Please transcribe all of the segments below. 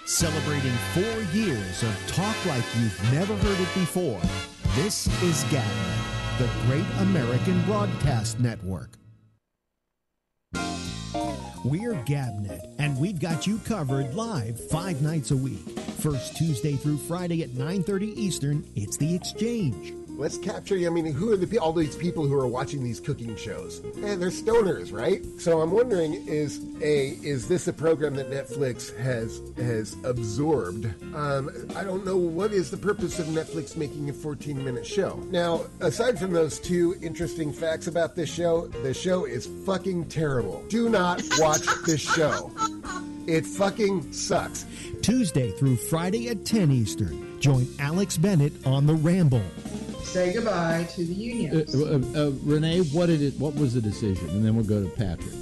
Celebrating 4 years of talk like you've never heard it before. This is GABNET, the Great American Broadcast Network. We're GABNET, and we've got you covered live 5 nights a week. First Tuesday through Friday at 9:30 Eastern, it's The Exchange. Let's capture you. I mean, who are all these people who are watching these cooking shows? They're stoners, right? So I'm wondering, is this a program that Netflix has absorbed? I don't know, what is the purpose of Netflix making a 14-minute show? Now, aside from those 2 interesting facts about this show, the show is fucking terrible. Do not watch this show. It fucking sucks. Tuesday through Friday at 10 Eastern. Join Alex Bennett on the Ramble. Say goodbye to the unions. Renee, what was the decision? And then we'll go to Patrick.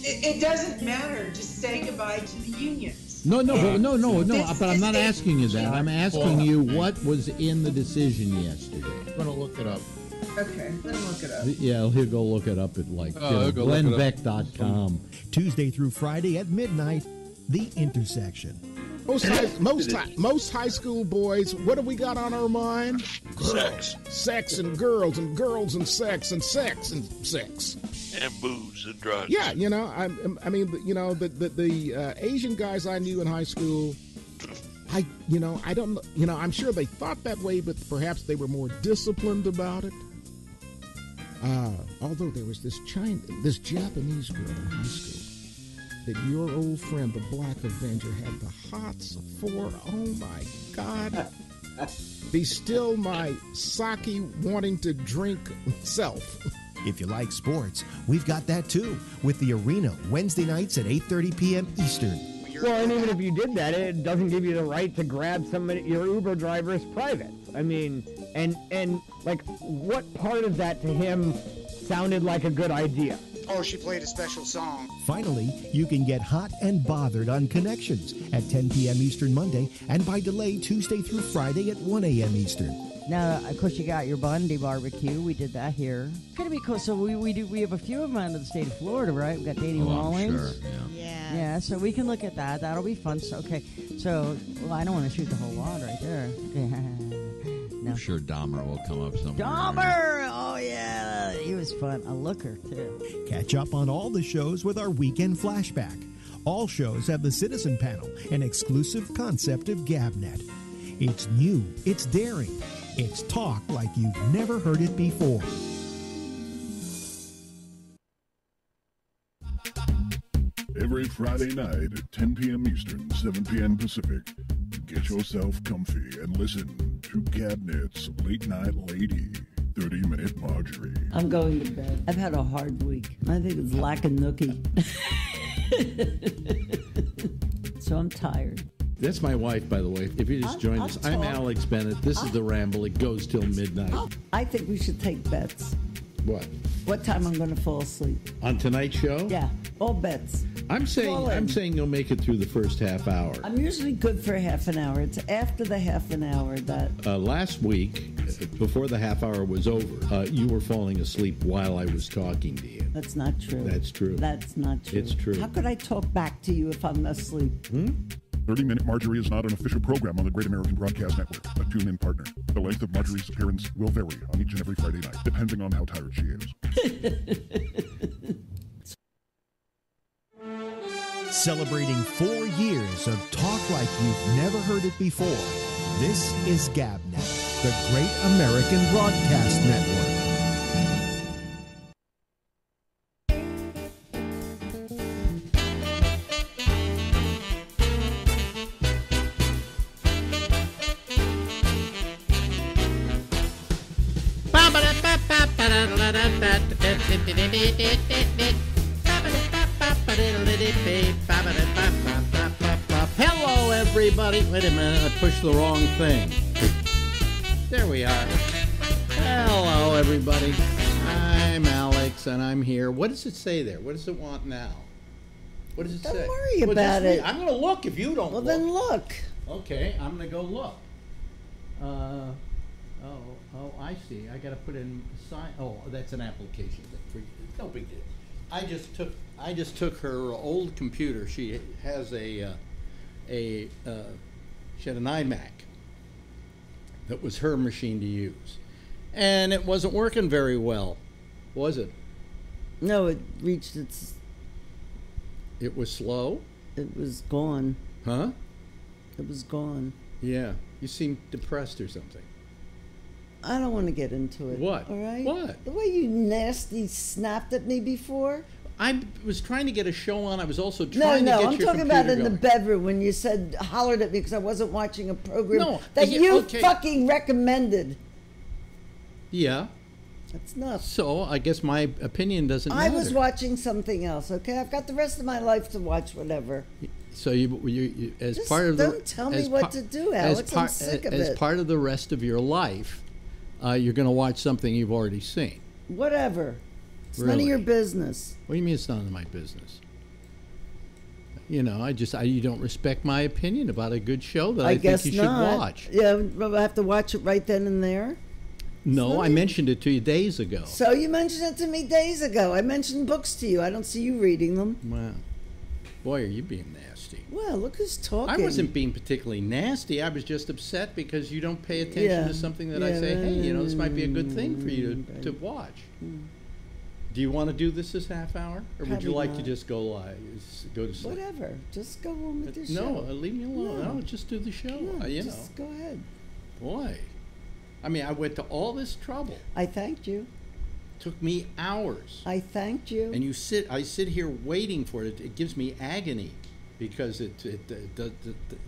It doesn't matter. Just say goodbye to the unions. No. But I'm not asking you that. I'm asking you what was in the decision yesterday. I'm going to look it up. Okay, let him look it up. Yeah, he'll go look it up at GlennBeck.com. Tuesday through Friday at midnight, The Intersection. Most high school boys, what have we got on our mind? Sex and girls and sex and sex and sex. And booze and drugs. Yeah, the Asian guys I knew in high school, I'm sure they thought that way, but perhaps they were more disciplined about it. Although there was this Japanese girl in high school that your old friend, the Black Avenger, had the hots for. Oh, my God. Be still my sake wanting to drink self. If you like sports, we've got that too, with The Arena, Wednesday nights at 8:30 p.m. Eastern. Well, and even if you did that, it doesn't give you the right to grab your Uber driver's private. I mean, and like, what part of that to him sounded like a good idea? Oh, she played a special song. Finally, you can get hot and bothered on Connections at 10 p.m. Eastern Monday, and by delay Tuesday through Friday at 1 a.m. Eastern. Now, of course, you got your Bundy barbecue. We did that here. It's gonna be cool. So we have a few of them out of the state of Florida, right? We got Dating Rawlings. Sure, yeah. Yeah, so we can look at that. That'll be fun. So, okay. So, well, I don't want to shoot the whole lot right there. No. I'm sure Dahmer will come up somewhere. Dahmer! Oh, yeah. He was fun. A looker, too. Catch up on all the shows with our weekend flashback. All shows have the Citizen Panel, an exclusive concept of GABNET. It's new. It's daring. It's talk like you've never heard it before. Every Friday night at 10 p.m. Eastern, 7 p.m. Pacific, get yourself comfy and listen to GABNET's Late Night Lady, 30-Minute Marjorie. I'm going to bed. I've had a hard week. I think it's lacking nookie. So I'm tired. That's my wife, by the way. If you just joined us, I'm Alex Bennett. This is The Ramble. It goes till midnight. I think we should take bets. What? What time I'm going to fall asleep. On tonight's show? Yeah, all bets. I'm saying you'll make it through the first half hour. I'm usually good for half an hour. It's after the half an hour that... Last week, before the half hour was over, you were falling asleep while I was talking to you. That's not true. That's true. That's not true. It's true. How could I talk back to you if I'm asleep? 30-Minute Marjorie is not an official program on the Great American Broadcast Network, a tune-in partner. The length of Marjorie's appearance will vary on each and every Friday night, depending on how tired she is. Celebrating 4 years of talk like you've never heard it before. This is GABNET, the Great American Broadcast Network. Hello, everybody. Wait a minute, I pushed the wrong thing. There we are. Hello, everybody. I'm Alex, and I'm here. What does it say there? What does it want now? What does it say? Don't worry about it. I'm going to look if you don't look. Well, then look. Okay, I'm going to go look. Oh, I see. I got to put in sign. Oh, that's an application. No big deal. I just took her old computer. She has a she had an iMac that was her machine to use, and it wasn't working very well, was it? No, it reached its... It was slow? It was gone. Huh? It was gone. Yeah. You seem depressed or something. I don't want to get into it. What? All right? What? The way you nasty snapped at me before. I was trying to get a show on. I was also No, trying to no, get I'm your talking about in computer the going. bedroom when you said, hollered at me because I wasn't watching a program No, that yeah, you okay. fucking recommended. Yeah. That's nuts. So I guess my opinion doesn't I matter. was watching something else, okay? I've got the rest of my life to watch whatever. So you as Just part of don't tell me what to do, Alex. I'm sick of as it. part of the rest of your life, you're going to watch something you've already seen. Whatever. It's none of Really? your business. What do you mean it's none of my business? You know, you don't respect my opinion about a good show that I think guess you should not. watch. Yeah, but I have to watch it right then and there. No, I mentioned it to you days ago. So you mentioned it to me days ago. I mentioned books to you. I don't see you reading them. Wow. Boy, are you being nasty. Well, look who's talking. I wasn't being particularly nasty. I was just upset because you don't pay attention Yeah. to something that I say, hey, you know, this might be a good thing for you to watch. Do you want to do this half hour? Or would you Probably like to not. just go live, go to sleep? Whatever. Just go on with your No, show. leave me alone. No, just do the show. No, you just know. go ahead. Boy. I mean, I went to all this trouble. I thanked you. Took me hours. I thanked you. And I sit here waiting for it. It gives me agony because it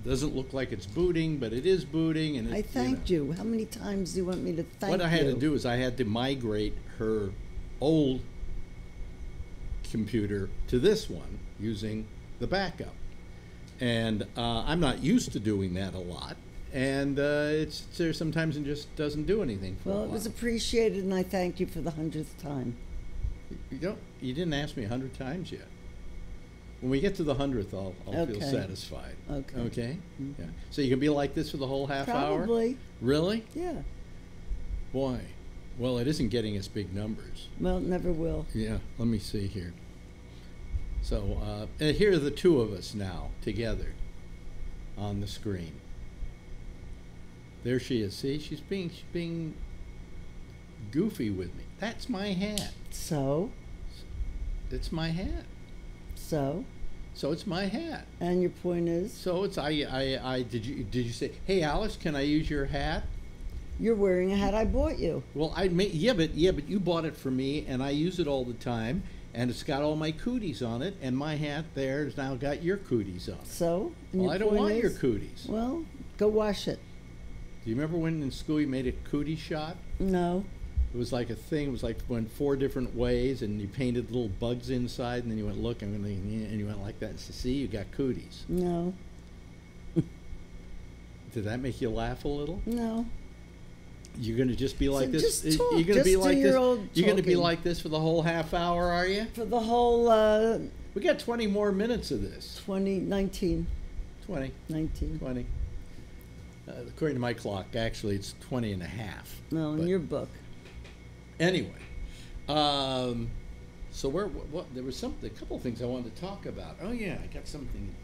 doesn't look like it's booting, but it is booting. And I thanked you. How many times do you want me to thank you? What I had to do is I had to migrate her old computer to this one using the backup. And I'm not used to doing that a lot. And it's there sometimes it just doesn't do anything for a Well, while. it was appreciated, and I thank you for the 100th time. You didn't ask me 100 times yet. When we get to the 100th, I'll feel Okay. satisfied. Okay. Okay? Yeah. So you can be like this for the whole half hour? Probably. Really? Yeah. Boy. Well, it isn't getting us big numbers. Well, it never will. Yeah. Let me see here. So and here are the two of us now together on the screen. There she is. See, she's being goofy with me. That's my hat. So? It's my hat. So? So it's my hat. And your point is? So it's did you say, hey Alice, can I use your hat? You're wearing a hat I bought you. Well, but you bought it for me, and I use it all the time, and it's got all my cooties on it, and my hat there has now got your cooties on it. So? And Well, your I don't point want your is? cooties. Well, go wash it. Do you remember when in school you made a cootie shot? No. It was like a thing. It was like went 4 different ways, and you painted little bugs inside, and then you went, look, and you went like that. So, see, you got cooties. No. Did that make you laugh a little? No. You're going to just be like So this? just talk. You're going to be Just do like your this? old You're going to be talking. like this for the whole half hour, are you? For the whole We got 20 more minutes of this. 19. 20. 19. 20. According to my clock, actually, it's 20 and a half. No, in But your book. Anyway, so what there was a couple of things I wanted to talk about. Oh yeah, I got something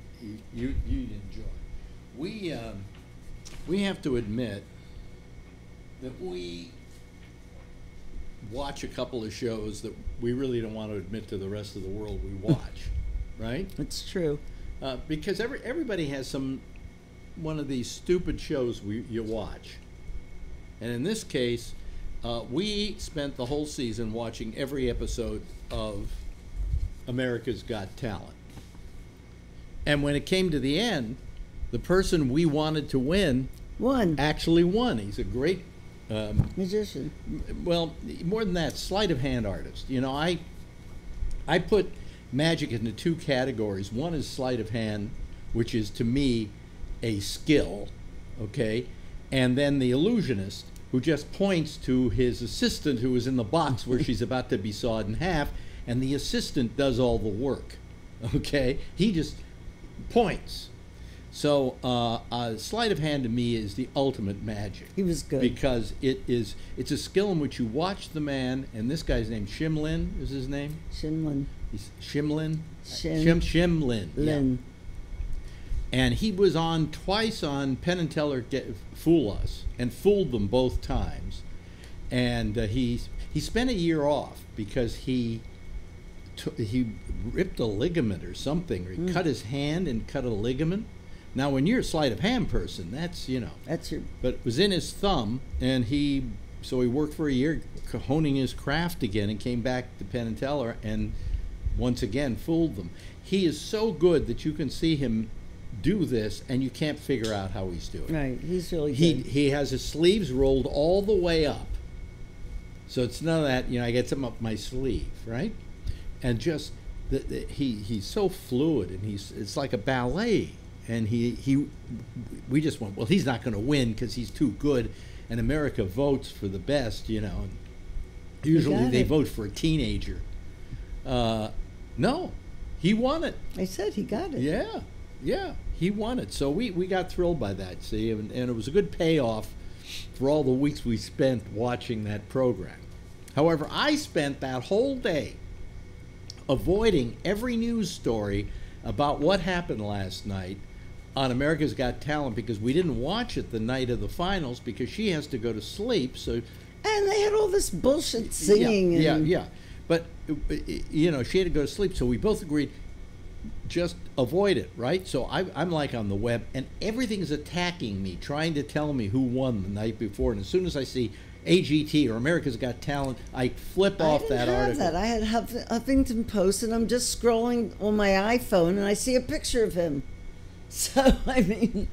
you'd enjoy. We have to admit that we watch a couple of shows that we really don't want to admit to the rest of the world we watch, right? It's true. Because everybody has one of these stupid shows you watch, and in this case, we spent the whole season watching every episode of America's Got Talent, and when it came to the end, the person we wanted to win actually won. He's a great musician. Well, more than that, sleight of hand artist. You know, I put magic into 2 categories. One is sleight of hand, which is to me a skill, okay? And then the illusionist, who just points to his assistant who is in the box where she's about to be sawed in half, and the assistant does all the work, okay? He just points. So sleight of hand to me is the ultimate magic. He was good. Because it's a skill in which you watch the man, and this guy's name, Shimlin is his name? Shimlin. He's Shimlin? Shimlin. Yeah. And he was on twice on Penn and Teller Fool Us, and fooled them both times. And he spent a year off because he ripped a ligament or something, or he cut his hand and cut a ligament. Now, when you're a sleight of hand person, that's, you know. That's your... But it was in his thumb, and so he worked for a year honing his craft again and came back to Penn and Teller and once again fooled them. He is so good that you can see him do this and you can't figure out how he's doing it. Right, he's really good. He has his sleeves rolled all the way up. So it's none of that, you know, I get something up my sleeve, right? And just, he's so fluid, and it's like a ballet. And we just went, well, he's not going to win because he's too good. And America votes for the best, you know. And usually they vote for a teenager. No, he won it. I said he got it. Yeah, he won it. So we got thrilled by that, see, and it was a good payoff for all the weeks we spent watching that program. However, I spent that whole day avoiding every news story about what happened last night on America's Got Talent because we didn't watch it the night of the finals because she has to go to sleep. So, and they had all this bullshit singing. Yeah. But, you know, she had to go to sleep, so we both agreed, just avoid it, right? So I'm like on the web, and everything's attacking me, trying to tell me who won the night before. And as soon as I see AGT or America's Got Talent, I flip off that article. I had Huffington Post, and I'm just scrolling on my iPhone, and I see a picture of him. So, I mean...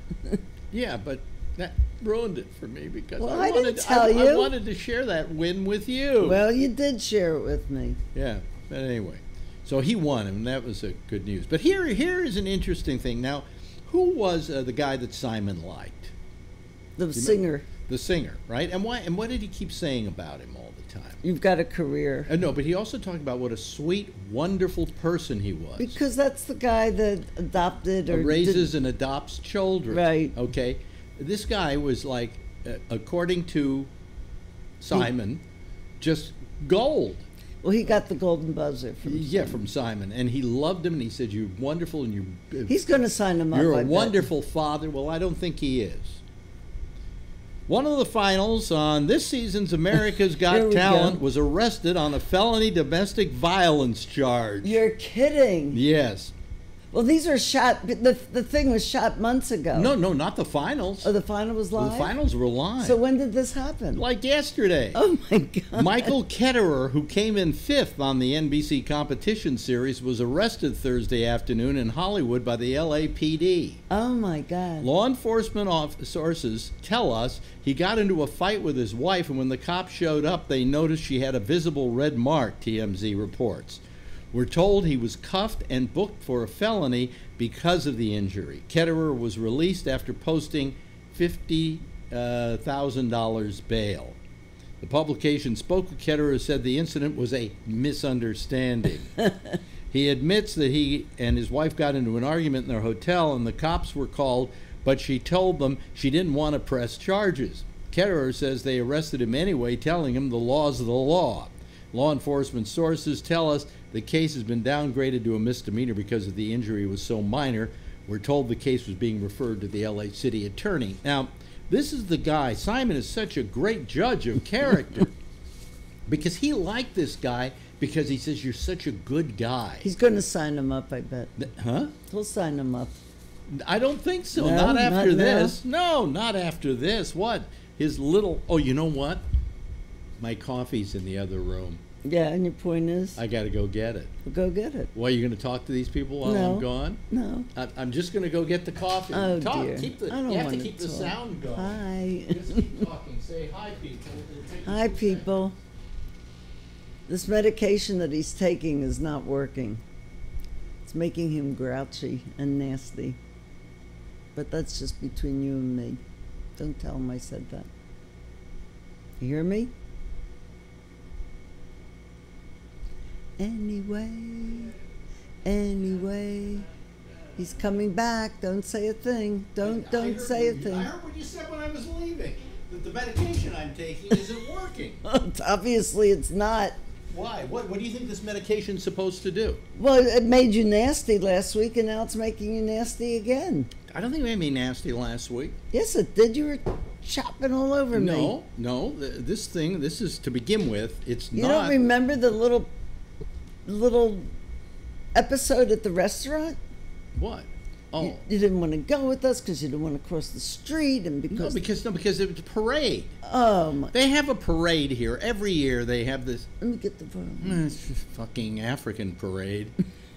Yeah, but that ruined it for me because I wanted to share that win with you. Well, you did share it with me. Yeah, but anyway. So he won, and that was good news. But here is an interesting thing. Now, who was the guy that Simon liked? The singer. The singer, right? And why? And what did he keep saying about him all the time? You've got a career. No, but he also talked about what a sweet, wonderful person he was. Because that's the guy that adopted or raises and adopts children. Right. Okay. This guy was like, according to Simon, just gold. Well, he got the golden buzzer from from Simon, and he loved him, and he said, "You're wonderful, and you." He's going to sign him up. You're a wonderful father. Well, I don't think he is. One of the finals on this season's America's Got Talent was arrested on a felony domestic violence charge. You're kidding. Yes. Well, these are shot. The thing was shot months ago. No, not the finals. Oh, the final was live? The finals were live. So when did this happen? Like yesterday. Oh, my God. Michael Ketterer, who came in 5th on the NBC competition series, was arrested Thursday afternoon in Hollywood by the LAPD. Oh, my God. Law enforcement sources tell us he got into a fight with his wife, and when the cops showed up, they noticed she had a visible red mark, TMZ reports. We're told he was cuffed and booked for a felony because of the injury. Ketterer was released after posting $50,000 bail. The publication spoke with Ketterer, who said the incident was a misunderstanding. He admits that he and his wife got into an argument in their hotel, and the cops were called, but she told them she didn't want to press charges. Ketterer says they arrested him anyway, telling him the law's the law. Law enforcement sources tell us the case has been downgraded to a misdemeanor because of the injury was so minor. We're told the case was being referred to the LA city attorney. Now, this is the guy. Simon is such a great judge of character because he liked this guy because he says you're such a good guy. He's going to sign him up, I bet. Huh? He'll sign him up. I don't think so. No, not after not this. No, not after this. What? His little... Oh, you know what? My coffee's in the other room. Yeah, and your point is? I got to go get it. Well, go get it. Why, are you going to talk to these people while I'm gone? No. I'm just going to go get the coffee. Oh, talk. dear. You have to keep the sound going. Hi. Just keep talking. Say hi, people. Hi, people. This medication that he's taking is not working. It's making him grouchy and nasty. But that's just between you and me. Don't tell him I said that. You hear me? Anyway, he's coming back. Don't say a thing. Don't say a thing. I heard what you said when I was leaving. That the medication I'm taking isn't working. Obviously, it's not. Why? What do you think this medication's supposed to do? Well, it made you nasty last week, and now it's making you nasty again. I don't think it made me nasty last week. Yes, it did. You were chopping all over me. No. This is to begin with. It's You not. don't remember the little episode at the restaurant? What? Oh. You didn't want to go with us because you didn't want to cross the street, and because because it was a parade. Oh my! They have a parade here every year. They have this. Let me get the phone. It's just fucking African parade,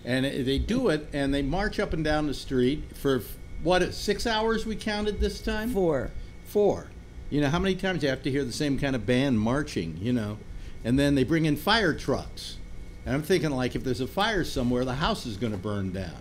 and they do it, and they march up and down the street for what? 6 hours we counted this time. 4. You know how many times you have to hear the same kind of band marching? You know, and then they bring in fire trucks, and I'm thinking like if there's a fire somewhere, the house is going to burn down.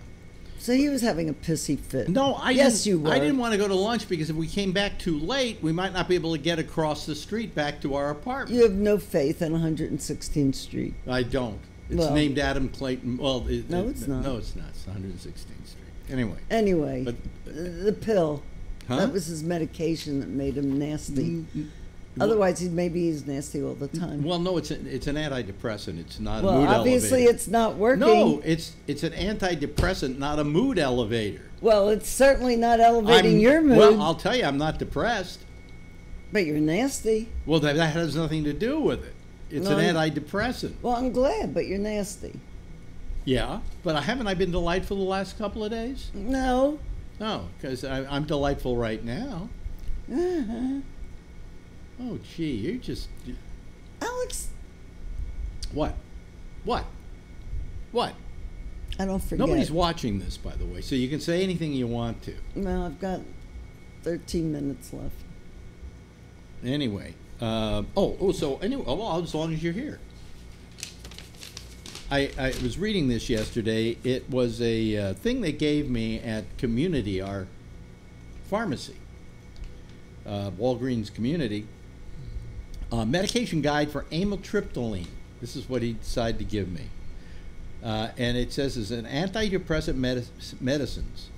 So he was having a pissy fit. No, Yes, you were. I didn't want to go to lunch because if we came back too late, we might not be able to get across the street back to our apartment. You have no faith in 116th Street. I don't. It's named Adam Clayton. Well, no, it's not. No, it's not. It's 116th Street. Anyway. But the pill. Huh? That was his medication that made him nasty. Otherwise, he's nasty all the time. Well, no, it's an antidepressant. It's not a well, mood obviously, elevator. It's not working. No, it's an antidepressant, not a mood elevator. Well, it's certainly not elevating your mood. Well, I'll tell you, I'm not depressed. But you're nasty. Well, that has nothing to do with it. It's an antidepressant. Well, I'm glad, but you're nasty. Yeah, but haven't I been delightful the last couple of days? No. No, because I'm delightful right now. Uh-huh. Oh, gee, you're just... Alex. What? I don't forget. Nobody's watching this, by the way, so you can say anything you want to. Well, I've got 13 minutes left. Anyway. So anyway, well, as long as you're here. I was reading this yesterday. It was a thing they gave me at Community, our pharmacy, Walgreens Community. Medication guide for amitriptyline. This is what he decided to give me. And it says it's an antidepressant medicines.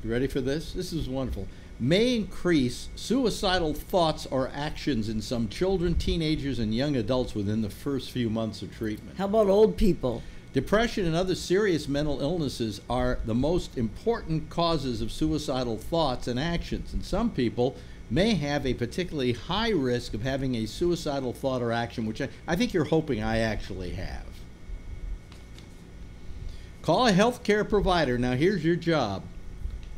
You ready for this? This is wonderful. May increase suicidal thoughts or actions in some children, teenagers, and young adults within the first few months of treatment. How about old people? Depression and other serious mental illnesses are the most important causes of suicidal thoughts and actions, and some people may have a particularly high risk of having a suicidal thought or action, which I think you're hoping I actually have. Call a healthcare provider. Now here's your job.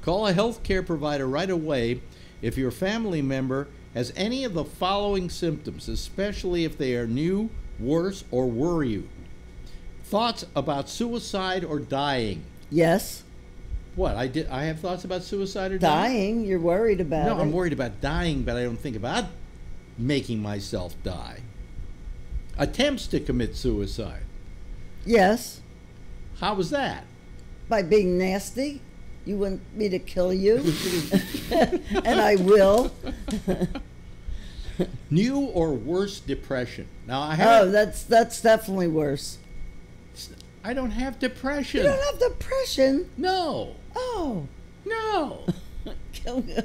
Call a healthcare provider right away if your family member has any of the following symptoms, especially if they are new, worse, or worry you. Thoughts about suicide or dying. Yes. What? I have thoughts about suicide or dying? You're worried about it. No, I'm worried about dying, but I don't think about making myself die. Attempts to commit suicide. Yes. How was that? By being nasty. You want me to kill you? And I will. New or worse depression. Now I have. Oh, that's definitely worse. I don't have depression. You don't have depression? No. Oh. No. Kill me.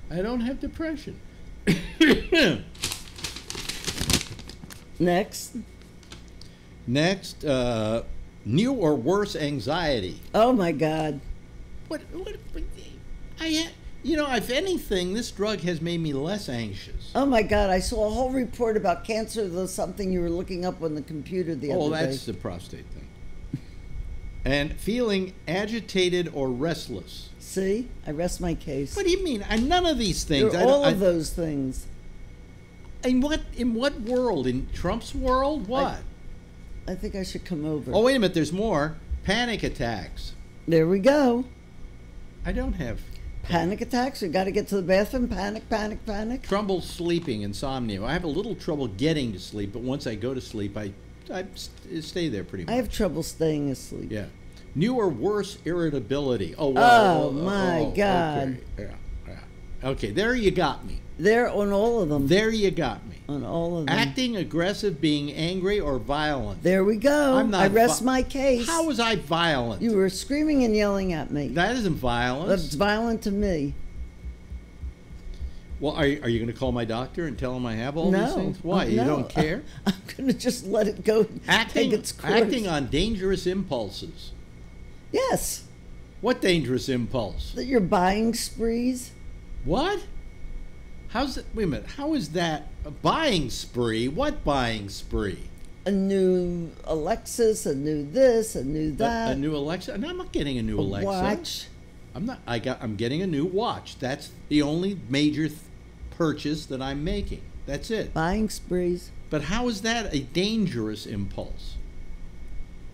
I don't have depression. Next. Next, new or worse anxiety. Oh my God. What if anything, this drug has made me less anxious. Oh my God, I saw a whole report about cancer. There's something you were looking up on the computer the other day. Oh, that's the prostate thing. And feeling agitated or restless. See? I rest my case. What do you mean? None of these things. All of those things. In what world? In Trump's world? What? I think I should come over. Oh, wait a minute. There's more. Panic attacks. There we go. I don't have panic attacks. You got to get to the bathroom. Panic. Trouble sleeping, insomnia. I have a little trouble getting to sleep, but once I go to sleep, I stay there pretty much. I have trouble staying asleep. Yeah. New or worse irritability. Oh, wow. Oh, my God. Okay. Yeah. Okay, there you got me. There on all of them. There you got me. On all of them. Acting aggressive, being angry, or violent. There we go. I rest my case. How was I violent? You were screaming and yelling at me. That isn't violence. That's violent to me. Well, are you going to call my doctor and tell him I have all these things? Why? You no. don't care? I'm going to just let it go. Take its course. Acting on dangerous impulses. Yes. What dangerous impulse? That you're buying sprees. What? How's it? Wait a minute. How is that a buying spree? What buying spree? A new Alexis, a new this, a new that. A new Alexa? No, I'm not getting a new Alexa. Watch. I'm not. I'm getting a new watch. That's the only major purchase that I'm making. That's it. Buying sprees. But how is that a dangerous impulse?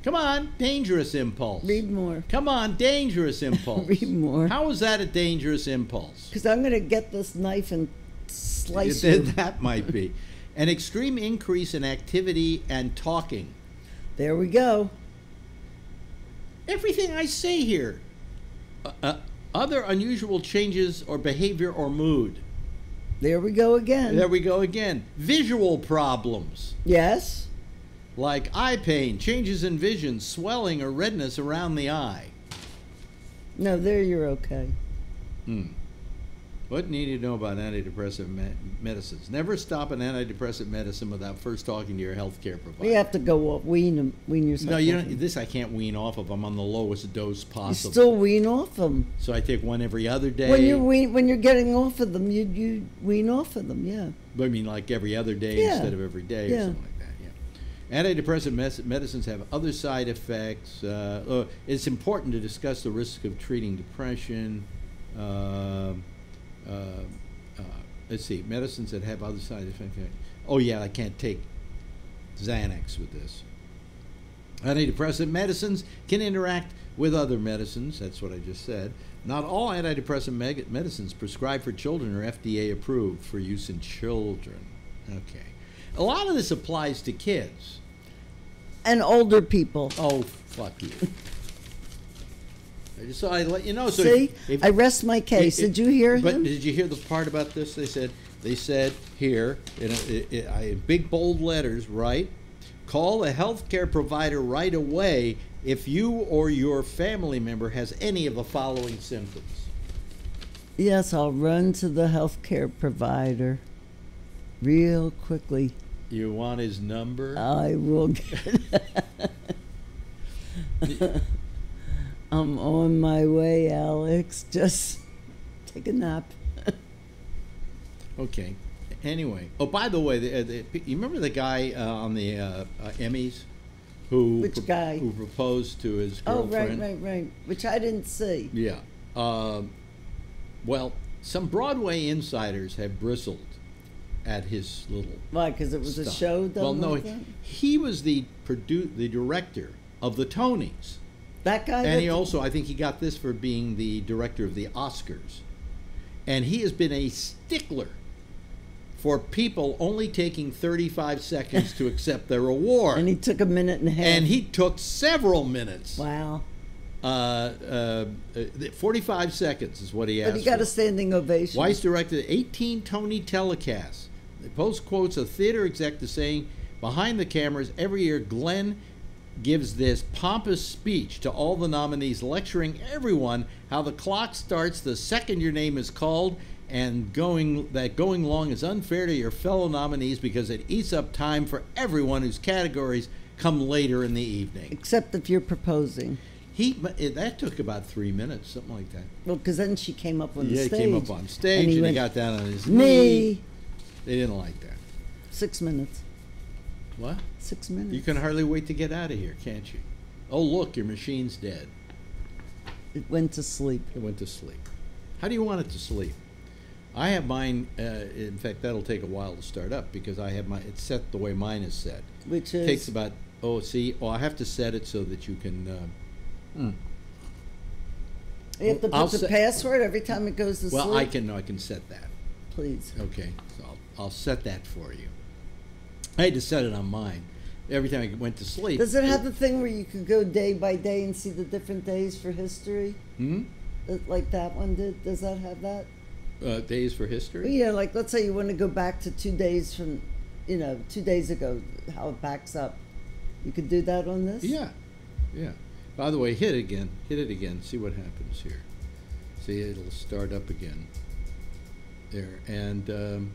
Come on, dangerous impulse. Read more. Come on, dangerous impulse. Read more. How is that a dangerous impulse? Because I'm going to get this knife and slice you. That might be. An extreme increase in activity and talking. There we go. Everything I say here. Other unusual changes or behavior or mood. There we go again. There we go again. Visual problems. Yes. Like eye pain, changes in vision, swelling or redness around the eye. No, there you're okay. What do you need to know about antidepressant medicines? Never stop an antidepressant medicine without first talking to your healthcare provider. You have to go off, wean yourself. No, you don't. This I can't wean off of. I'm on the lowest dose possible. You still wean off them. So I take one every other day. When you're getting off of them, you wean off of them. Yeah. But I mean, like every other day instead of every day or something like that. Yeah. Antidepressant medicines have other side effects. It's important to discuss the risk of treating depression. Let's see, medicines that have other side effects. Oh yeah, I can't take Xanax with this. Antidepressant medicines can interact with other medicines. That's what I just said. Not all antidepressant medicines prescribed for children are FDA approved for use in children. Okay. A lot of this applies to kids. And older people. Oh, fuck you. So I let you know. So see, I rest my case. Did you hear him? But did you hear the part about this? They said here in big bold letters, right? Call a healthcare provider right away if you or your family member has any of the following symptoms. Yes, I'll run to the healthcare provider real quickly. You want his number? I will get it. I'm on my way, Alex. Just take a nap. Okay. Anyway. Oh, by the way, you remember the guy on the Emmys who Which guy? Who proposed to his girlfriend? Oh, right. Which I didn't see. Yeah. Well, some Broadway insiders have bristled at his little. Why? Because it was stuff. A show done. Well, no, like that? he was the director of the Tonys. That guy. And he also, I think, he got this for being the director of the Oscars. And he has been a stickler for people only taking 35 seconds to accept their award. And he took a minute and a half. And he took several minutes. Wow. 45 seconds is what he asked. But he got a standing ovation. Weiss directed 18 Tony telecasts. The Post quotes a theater executive saying, behind the cameras, every year Glenn gives this pompous speech to all the nominees, lecturing everyone how the clock starts the second your name is called, and going long is unfair to your fellow nominees because it eats up time for everyone whose categories come later in the evening. Except if you're proposing. That took about 3 minutes, something like that. Well, because then she came up on the stage. Yeah, he came up on stage and he got down on his knee. They didn't like that. 6 minutes. What? 6 minutes. You can hardly wait to get out of here, can't you? Oh, look, your machine's dead. It went to sleep. It went to sleep. How do you want it to sleep? I have mine, in fact, that'll take a while to start up because I have it's set the way mine is set. Which is? It takes about, I have to set it so that you can... You have to put the password every time it goes to sleep? Well, I can set that. Please. Okay, so I'll set that for you. I had to set it on mine. Every time I went to sleep. Does it have the thing where you could go day by day and see the different days for history? Like that one did? Does that have that? Days for history? Well, yeah, like let's say you want to go back to 2 days from, 2 days ago, how it backs up. You could do that on this? Yeah. By the way, hit it again, see what happens here. See, it'll start up again. there, and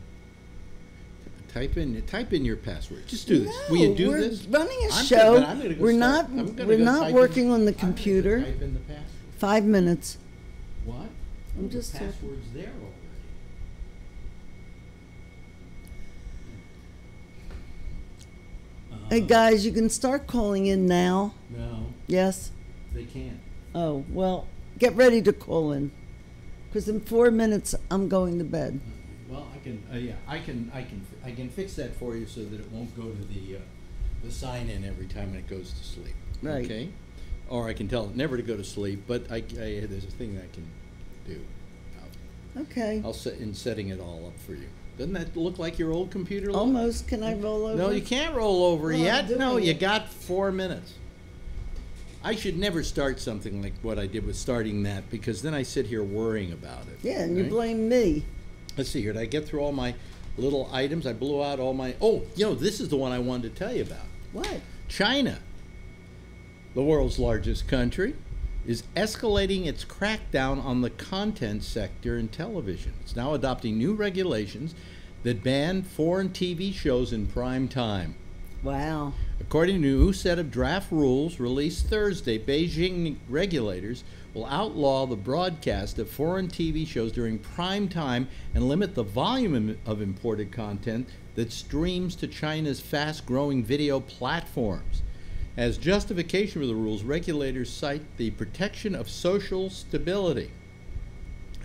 type in your password. Just do this. No, Will you do we're this? running a I'm show. Gonna, I'm gonna go we're start, not. We're not working on the computer. Type in the password. 5 minutes. What? I'm just the password's there already. Hey guys, you can start calling in now. No. Yes. They can't. Oh well, get ready to call in, because in 4 minutes I'm going to bed. Well, I can fix that for you so that it won't go to the sign in every time it goes to sleep. Right. Okay. Or I can tell it never to go to sleep, but there's a thing I can do. Okay. I'll set in setting it all up for you. Doesn't that look like your old computer? Almost. Can I roll over? No, you can't roll over Well, yet. No, you it. got 4 minutes. I should never start something like what I did with starting that, because then I sit here worrying about it. Yeah, and you right? blame me. Let's see here. Did I get through all my little items? I blew out all my... Oh, this is the one I wanted to tell you about. What? China, the world's largest country, is escalating its crackdown on the content sector in television. It's now adopting new regulations that ban foreign TV shows in prime time. Wow. According to a new set of draft rules released Thursday, Beijing regulators will outlaw the broadcast of foreign TV shows during prime time and limit the volume of imported content that streams to China's fast-growing video platforms. As justification for the rules, regulators cite the protection of social stability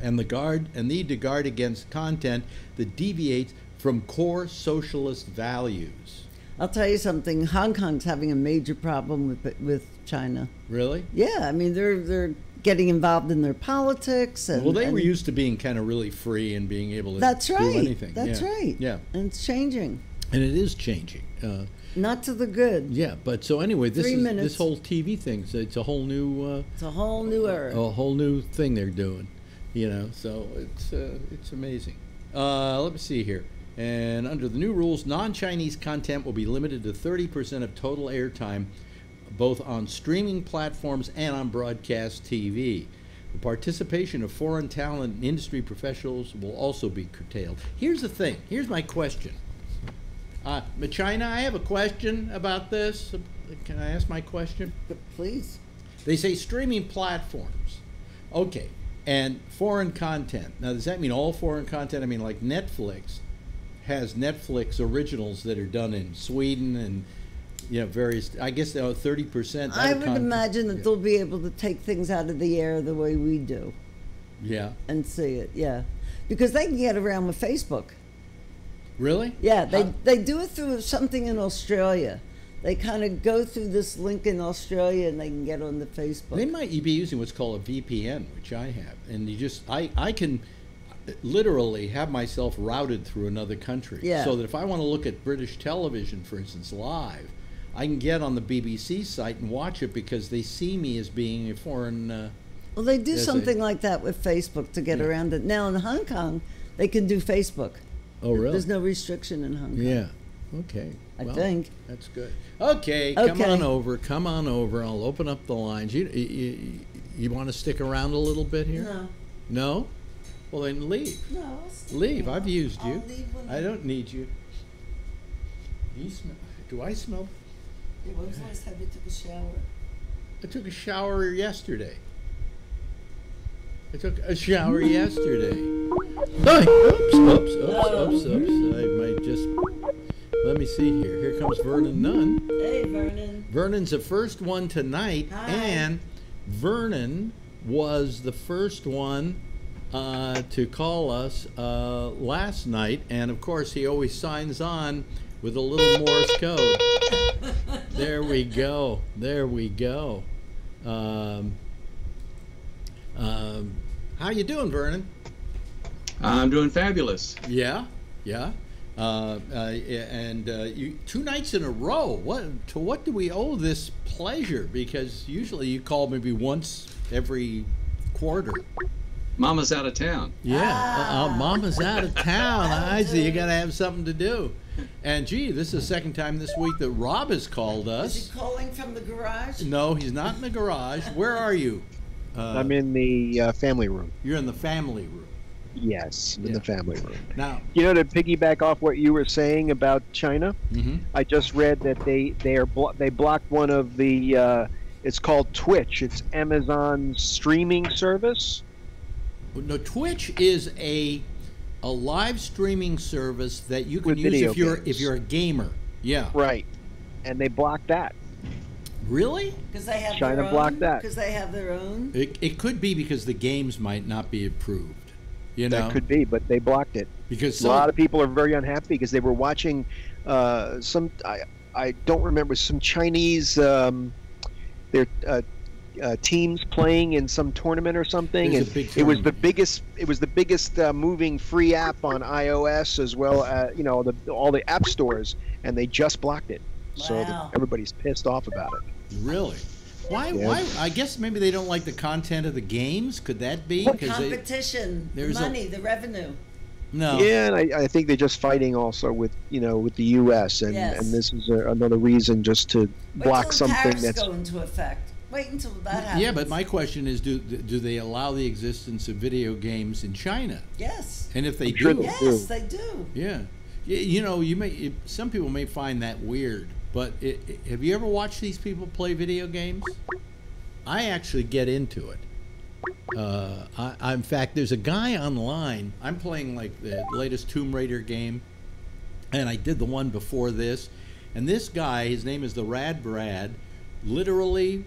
and the need to guard against content that deviates from core socialist values. I'll tell you something. Hong Kong's having a major problem with China. Really? Yeah, I mean they're getting involved in their politics. And, well, they were used to being kind of really free and being able to that's right. do anything. That's right. Yeah. And it's changing. And it is changing. Not to the good. Yeah, but so anyway, this whole TV thing. So it's a whole new. It's a whole new era. A whole new thing they're doing, So it's amazing. Let me see here. And under the new rules, non-Chinese content will be limited to 30% of total airtime, both on streaming platforms and on broadcast TV. The participation of foreign talent and industry professionals will also be curtailed. Here's the thing. Here's my question. China, I have a question about this. Can I ask my question? Please. They say streaming platforms. Okay. And foreign content. Now, does that mean all foreign content? I mean, like Netflix has Netflix originals that are done in Sweden and various. I guess 30%. I would imagine that they'll be able to take things out of the air the way we do. Yeah. And see it. Yeah, because they can get around with Facebook. Really? Yeah, they do it through something in Australia. They kind of go through this link in Australia and they can get on the Facebook. They might be using what's called a VPN, which I have, and I can literally have myself routed through another country. Yeah. So that if I want to look at British television, for instance, live, I can get on the BBC site and watch it because they see me as being a foreign. Well, they do something like that with Facebook to get around it. Now in Hong Kong, they can do Facebook. Oh, really? There's no restriction in Hong Kong. Yeah. Okay. I think. That's good. Okay, come on over. Come on over. I'll open up the lines. You want to stick around a little bit here? No. No? Well, then leave. No. Leave. I've used you. I'll leave when I don't need you. Do I smell? When's the last time you took a shower? I took a shower yesterday. I took a shower yesterday. Oops. I might just... Let me see here. Here comes Vernon Nunn. Hey, Vernon. Vernon's the first one tonight. Hi. And Vernon was the first one to call us last night. And, of course, he always signs on with a little Morse code. There we go. There we go. How you doing, Vernon? I'm doing fabulous. Yeah. And you 2 nights in a row. What do we owe this pleasure? Because usually you call maybe once every quarter. Mama's out of town. Yeah, Mama's out of town. I see. You got to have something to do. And gee, this is the second time this week that Rob has called us. Is he calling from the garage? No, he's not in the garage. Where are you? I'm in the family room. You're in the family room. Yes, in the family room. Now, you know, to piggyback off what you were saying about China, I just read that they blocked one of the. It's called Twitch. It's Amazon's streaming service. No, Twitch is a live streaming service that you can use if you're a gamer. Yeah. Right. And they blocked that. Really? Because they have China their own? blocked that. Because they have their own? It could be because the games might not be approved. You know? That could be, but they blocked it. Because a lot of people are very unhappy because they were watching some. I don't remember some Chinese. Their teams playing in some tournament or something, and it was the biggest. It was the biggest moving free app on iOS as well. All the app stores, and they just blocked it. Wow. So everybody's pissed off about it. Really? Why? Yeah. Why? I guess maybe they don't like the content of the games. Could that be? Competition, the money, the revenue. No. Yeah, and I think they're just fighting also with the U.S. and this is another reason just to block something that's go into effect. Wait until that happens. Yeah, but my question is, do they allow the existence of video games in China? Yes. And if they do, yes, they do. Yeah, you know, some people may find that weird, but have you ever watched these people play video games? I actually get into it. In fact, there's a guy online. I'm playing like the latest Tomb Raider game, and I did the one before this. And this guy, his name is the Rad Brad, literally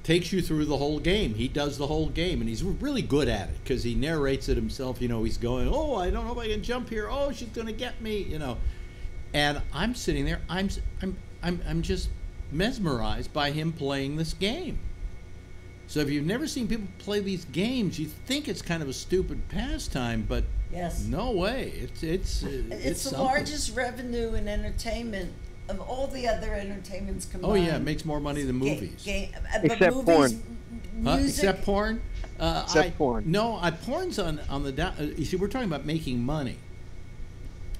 takes you through the whole game. He does the whole game, and he's really good at it because he narrates it himself. You know, he's going, "Oh, I don't know if I can jump here. Oh, she's gonna get me." You know, and I'm sitting there. I'm just mesmerized by him playing this game. So if you've never seen people play these games, you think it's kind of a stupid pastime, but no way. It's the largest revenue in entertainment of all the other entertainments combined. Oh yeah, it makes more money than movies. Except movies, porn. Except porn. Except porn. No, porn's on the down. You see, we're talking about making money.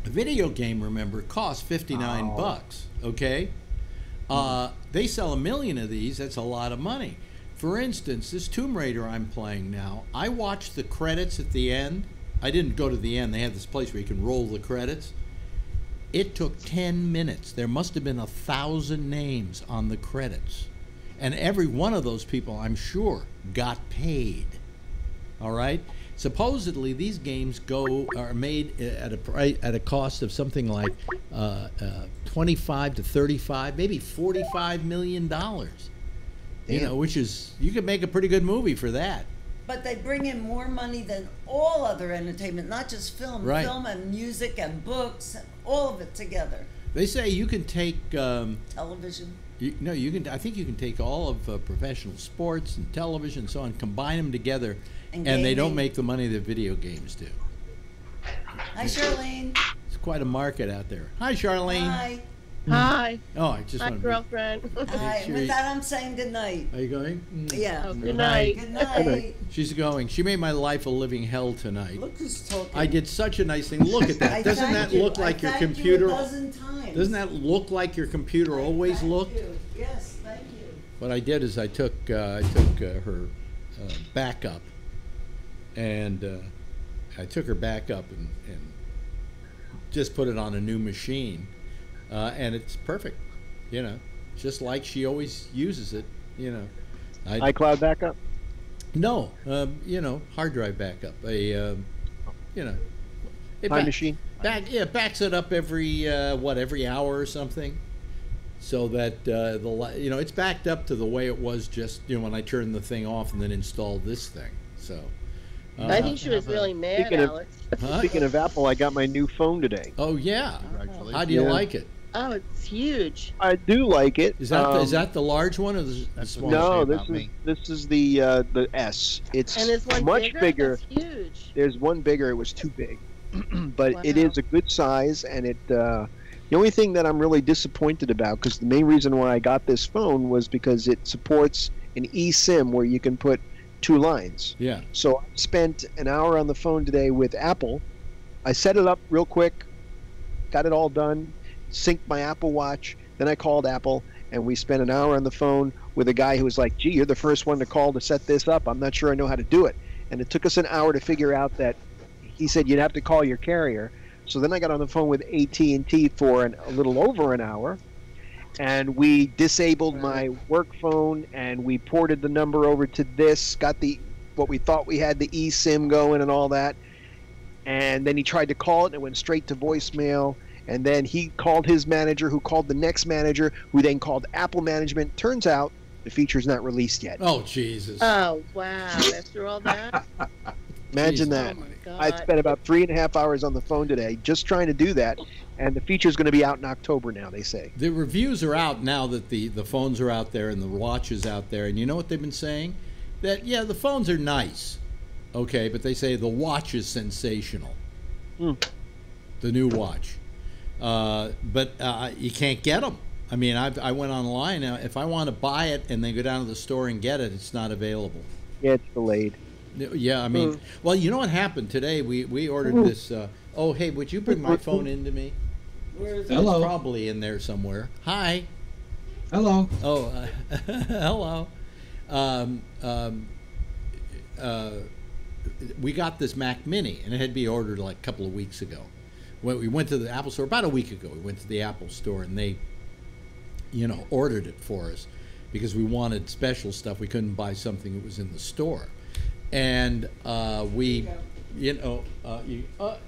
A video game, remember, costs $59. Okay, they sell 1 million of these. That's a lot of money. For instance, this Tomb Raider I'm playing now, I watched the credits at the end. I didn't go to the end. They have this place where you can roll the credits. It took 10 minutes. There must have been 1,000 names on the credits. And every one of those people, I'm sure, got paid. All right? Supposedly, these games are made at a cost of something like 25 to 35, maybe $45 million. You know, which is, you could make a pretty good movie for that. But they bring in more money than all other entertainment, not just film. Right. Film and music and books, all of it together. They say you can take television. You can. I think you can take all of professional sports and television and so on, combine them together, and they don't make the money that video games do. Hi, Charlene. It's quite a market out there. Hi, Charlene. Hi. Hi. Oh, I just want to girlfriend. Hi. With that, I'm saying good night. Are you going? Yeah. Oh, good night. Good night. She's going. She made my life a living hell tonight. Look who's talking. I did such a nice thing. Look at that. Doesn't that look like your computer? You a dozen times. Doesn't that look like your computer always looked? Yes, thank you. What I did is I took her backup, and I took her backup and just put it on a new machine. And it's perfect, you know, just like she always uses it, you know. iCloud backup? No, you know, hard drive backup. You know, time machine. Backs it up every hour or something, so that it's backed up to the way it was just when I turned the thing off and then installed this thing. So. I think she was really mad, Alex. Speaking of Apple, I got my new phone today. Oh yeah, how do you like it? Oh, it's huge. I do like it. Is that the large one or the small? No, this is the S. It's much bigger. That's huge. There's one bigger. It was too big, but it is a good size, and it. The only thing that I'm really disappointed about, because the main reason why I got this phone was because it supports an eSIM where you can put 2 lines. Yeah. So I spent an hour on the phone today with Apple. I set it up real quick, got it all done, synced my Apple Watch. Then I called Apple, and we spent an hour on the phone with a guy who was like, "Gee, you're the first one to call to set this up. I'm not sure I know how to do it." And it took us an hour to figure out that he said you'd have to call your carrier. So then I got on the phone with AT&T for a little over an hour, and we disabled my work phone, and we ported the number over to this, got what we thought we had the eSIM going and all that. And then he tried to call it, and it went straight to voicemail. And then he called his manager, who called the next manager, who then called Apple management. Turns out the feature's not released yet. Oh, Jesus. Oh, wow. After all that? Imagine that. Oh I spent about 3.5 hours on the phone today just trying to do that. And the feature's going to be out in October now, they say. The reviews are out now that the phones are out there and the watch is out there. And you know what they've been saying? That, yeah, the phones are nice. Okay, but they say the watch is sensational. The new watch. But you can't get them. I mean, I went online. If I want to buy it and then go down to the store and get it, it's not available. Yeah, it's delayed. Yeah, I mean, well, you know what happened today? We ordered this. Oh, hey, would you bring my phone into me? Where is it? Hello. It's probably in there somewhere. Hi. Hello. Oh, hello. We got this Mac Mini, and it had to be ordered like a couple of weeks ago. When we went to the Apple store, about a week ago, we went to the Apple store, and they, ordered it for us because we wanted special stuff. We couldn't buy something that was in the store. And we,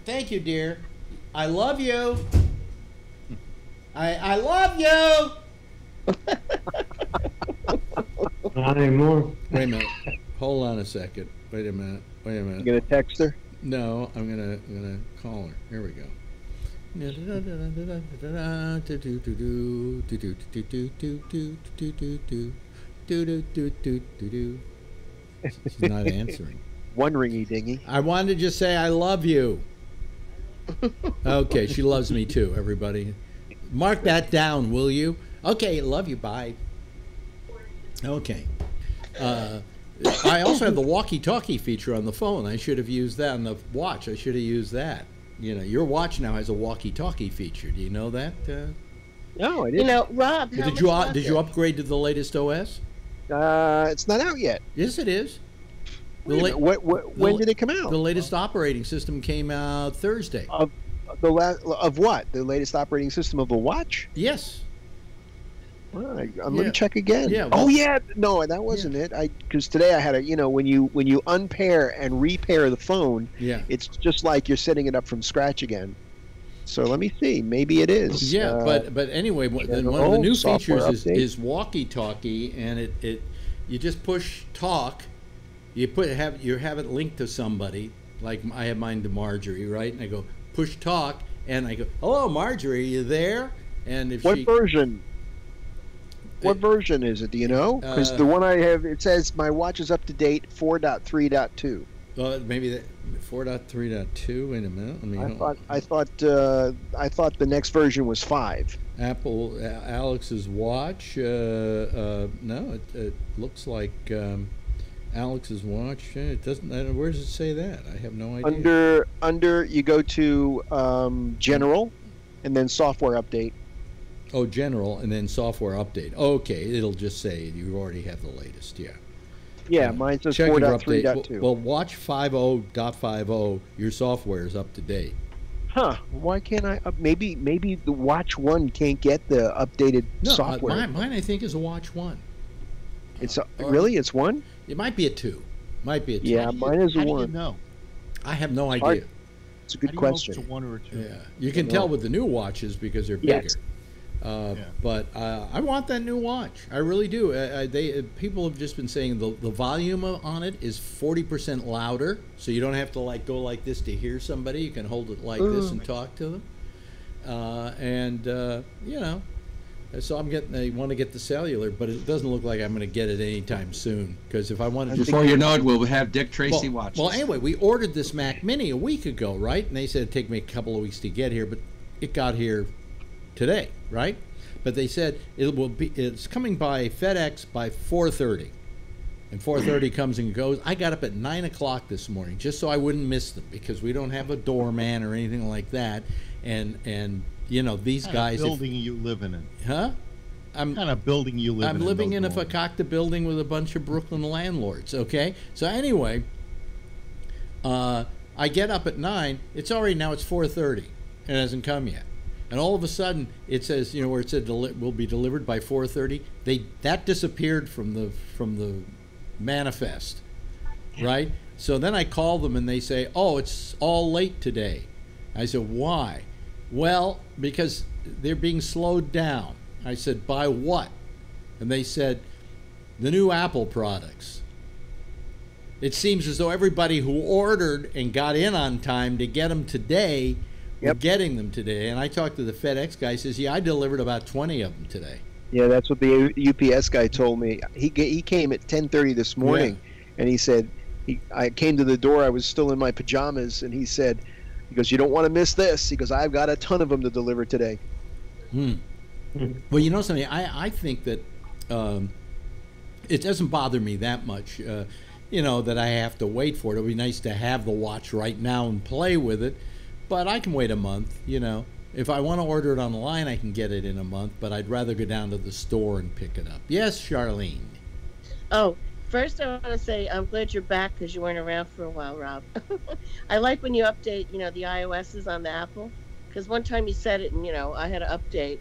thank you, dear. I love you. I love you. Not anymore. Wait a minute. Hold on a second. Wait a minute. You gonna text her? No, I'm gonna call her. Here we go. She's not answering. One ringy dingy. I wanted to just say I love you. Okay, she loves me too, everybody. Mark that down, will you? Okay, love you, bye. Okay. I also have the walkie-talkie feature on the phone. I should have used that on the watch. I should have used that. Your watch now has a walkie-talkie feature. Do you know that? No, I didn't. Rob, did you upgrade to the latest OS? It's not out yet. Yes, it is. When did it come out? The latest operating system came out Thursday. Of what? The latest operating system of the watch? Yes. Let me check again. Yeah, well, no, that wasn't it. Because today I had when you unpair and repair the phone, it's just like you're setting it up from scratch again. So let me see. Maybe it is. Yeah, but anyway, one of the new features is walkie-talkie, and it you just push talk. You have it linked to somebody. Like I have mine to Marjorie, right? And I go push talk, and I go, "Hello, Marjorie, are you there?" And if what version? What version is it? Do you know? Because the one I have, it says my watch is up to date 4.3.2. Maybe that 4.3.2. Wait a minute. I thought the next version was 5. Apple Alex's watch. No, it looks like Alex's watch. It doesn't. Where does it say that? I have no idea. Under you go to General, and then Software Update. Oh, General, and then Software Update. Okay, it'll just say you already have the latest. Yeah, mine says 4.3.2. Well, watch 5.0.50. Your software is up to date. Huh? Why can't I? Maybe the Watch 1 can't get the updated software. Mine I think is a Watch 1. It's really it's 1. It might be a 2. Yeah, mine is a 1. How do you know? I have no idea. It's a good question. It's a 1 or a 2. Yeah, you can tell with the new watches because they're bigger. Yes. But I want that new watch. I really do. People have just been saying the volume on it is 40% louder, so you don't have to go like this to hear somebody. You can hold it like this and talk to them. So I want to get the cellular, but it doesn't look like I'm going to get it anytime soon. Because if I wanted to, before you know it, we'll have Dick Tracy watches. Well, anyway, we ordered this Mac Mini a week ago, right? And they said it'd take me a couple of weeks to get here, but it got here today, right? But they said it's coming by FedEx by 4:30, and 4:30 comes and goes. I got up at 9 o'clock this morning just so I wouldn't miss them because we don't have a doorman or anything like that, and these guys. What building are you living in? Huh? What kind of building you live in? I'm living in a Fakakta building with a bunch of Brooklyn landlords. Okay, so anyway, I get up at 9. It's 4:30. It hasn't come yet. And all of a sudden, it says, where it said will be delivered by 4:30. That disappeared from the manifest, right? So then I call them and they say, "Oh, it's all late today." I said, "Why?" "Well, because they're being slowed down." I said, "By what?" And they said, "The new Apple products." It seems as though everybody who ordered and got in on time to get them today were getting them today. And I talked to the FedEx guy. He says, "Yeah, I delivered about 20 of them today." Yeah, that's what the UPS guy told me. He came at 10:30 this morning, and he said, I came to the door. I was still in my pajamas, and he goes, "You don't want to miss this." He goes, "I've got a ton of them to deliver today." Well, you know something? I think that it doesn't bother me that much, that I have to wait for it. It would be nice to have the watch right now and play with it, but I can wait a month, If I want to order it online, I can get it in a month, but I'd rather go down to the store and pick it up. Yes, Charlene. Oh, first I want to say I'm glad you're back because you weren't around for a while, Rob. I like when you update, the iOSs on the Apple, because one time you said it and, I had to update.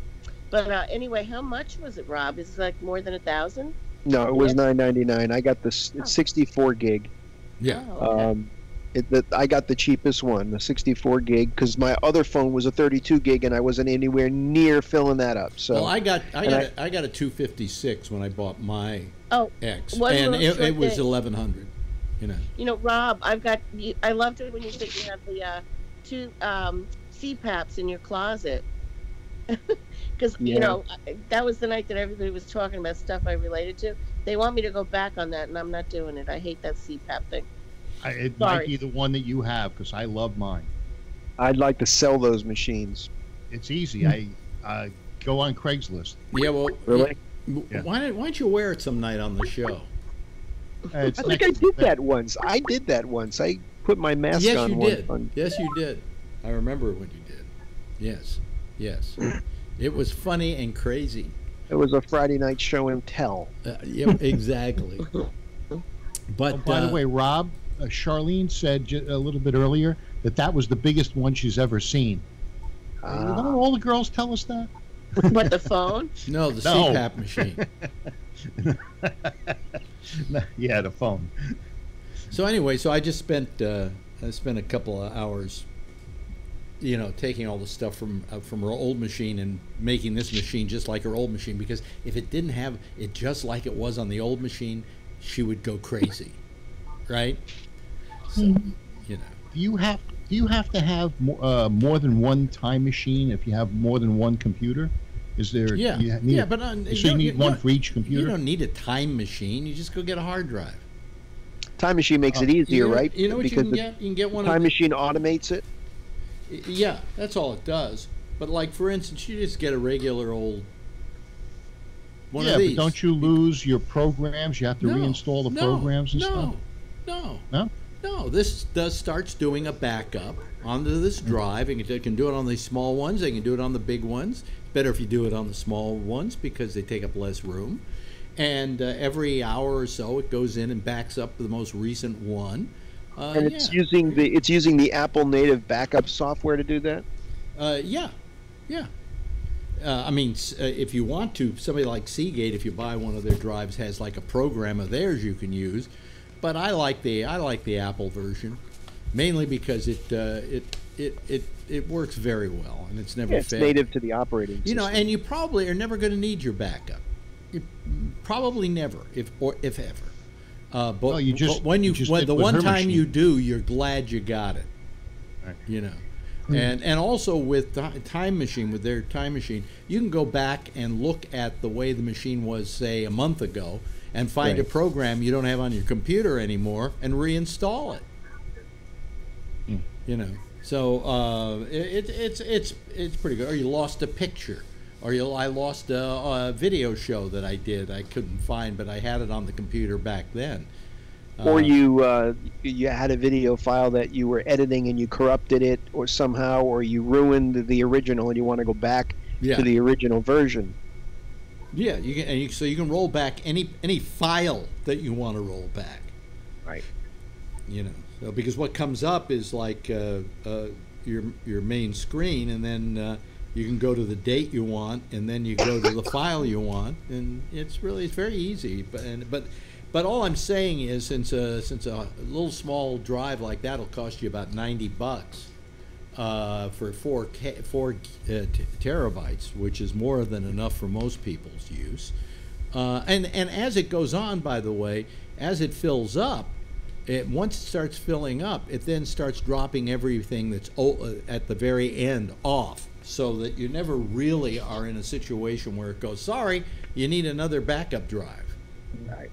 But anyway, how much was it, Rob? Is it like more than 1,000? No, it was $9.99. I got this 64 gig. Yeah. Oh, okay. I got the cheapest one, the 64 gig, because my other phone was a 32 gig, and I wasn't anywhere near filling that up. So well, I got a 256 when I bought my X, and it was 1,100. Rob, I loved it when you said you have the two CPAPs in your closet, because that was the night that everybody was talking about stuff I related to. They want me to go back on that, and I'm not doing it. I hate that CPAP thing. It might be the one that you have, because I love mine. I'd like to sell those machines. It's easy. I go on Craigslist. Yeah, well, really? Yeah. Why don't you wear it some night on the show? I think I did that once. I put my mask on. Yes, you did. I remember when you did. Yes. It was funny and crazy. It was a Friday night show and tell. Yeah, exactly. But by the way, Rob, Charlene said a little bit earlier that was the biggest one she's ever seen. Don't all the girls tell us that? What, the phone? No, the CPAP machine. Yeah, the phone. So anyway, I just spent a couple of hours, taking all the stuff from her old machine and making this machine just like her old machine. Because if it didn't have it just like it was on the old machine, she would go crazy, right? So, Do you have to have more than one time machine if you have more than one computer? Is there? But you need one for each computer. You don't need a time machine. You just go get a hard drive. Time machine makes it easier, right? You know what you can get? You can get one. Time machine automates it. Yeah, that's all it does. But like for instance, you just get a regular old one of these. But don't you lose your programs? You have to reinstall the programs and stuff. No, this starts doing a backup onto this drive, and it can do it on the small ones. They can do it on the big ones. It's better if you do it on the small ones because they take up less room. And every hour or so, it goes in and backs up the most recent one. And it's using the Apple native backup software to do that. Yeah. If you want to, somebody like Seagate, if you buy one of their drives, has like a program of theirs you can use. But I like the Apple version, mainly because it works very well and it's never it's native to the operating system. And you probably are never going to need your backup. Probably never, if ever. But the one time you do, you're glad you got it. Right. And also with the time machine, with their time machine, you can go back and look at the way the machine was, say, a month ago, and find a program you don't have on your computer anymore and reinstall it. So it's pretty good. Or you lost a picture, or I lost a video show that I did. I couldn't find, but I had it on the computer back then. Or you had a video file that you were editing and you corrupted it, or somehow, or you ruined the original and you want to go back to the original version. Yeah, so you can roll back any file that you want to roll back. Right. because what comes up is like your main screen, and then you can go to the date you want, and then you go to the file you want, and it's very easy. But all I'm saying is, since a little small drive like that will cost you about $90 for 4 terabytes, which is more than enough for most people's use. And as it goes on, by the way, as it fills up, once it starts filling up, it then starts dropping everything that's at the very end off, so that you never really are in a situation where it goes, sorry, you need another backup drive. Right.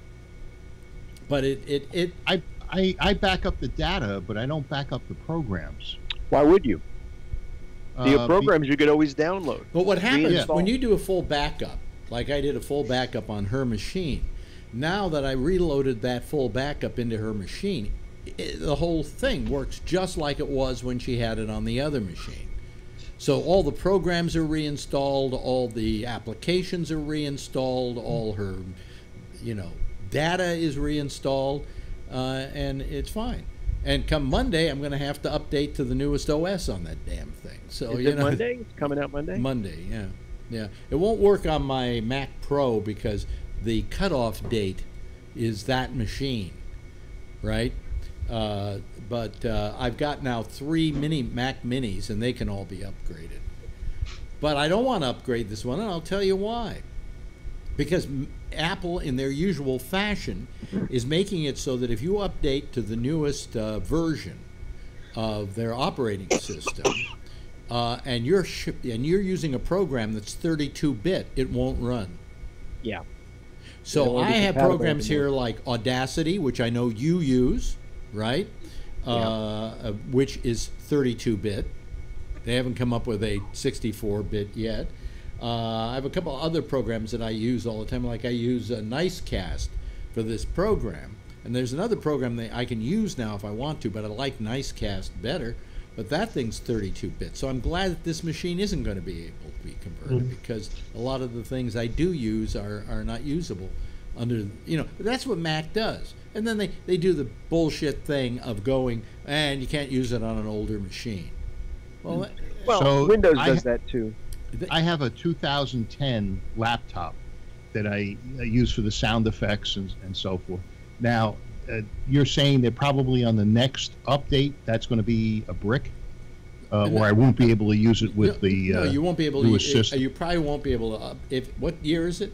But I back up the data, but I don't back up the programs. Why would you? The programs you could always download. But what happens when you do a full backup, like I did a full backup on her machine, now that I reloaded that full backup into her machine, the whole thing works just like it was when she had it on the other machine. So all the programs are reinstalled, all the applications are reinstalled, all her, data is reinstalled, and it's fine. And come Monday, I'm going to have to update to the newest OS on that damn thing. So Is it Monday? It's coming out Monday? Monday, yeah. It won't work on my Mac Pro because the cutoff date is that machine, right? But I've got now 3 Mac Minis, and they can all be upgraded. But I don't want to upgrade this one, and I'll tell you why. Because Apple, in their usual fashion, is making it so that if you update to the newest version of their operating system, and you're using a program that's 32-bit, it won't run. Yeah. So I have programs here like Audacity, which I know you use, right? Which is 32-bit. They haven't come up with a 64-bit yet. I have a couple of other programs that I use all the time, like I use Nicecast for this program. And there's another program that I can use now if I want to, but I like Nicecast better. But that thing's 32-bit. So I'm glad that this machine isn't going to be able to be converted, because a lot of the things I do use are not usable under, that's what Mac does. And then they do the bullshit thing of going, and you can't use it on an older machine. Well, so Windows does that too. I have a 2010 laptop that I use for the sound effects and so forth. Now, you're saying that probably on the next update, that's going to be a brick? Or I won't be able to use it with the no, you won't be able to system. You probably won't be able to. What year is it?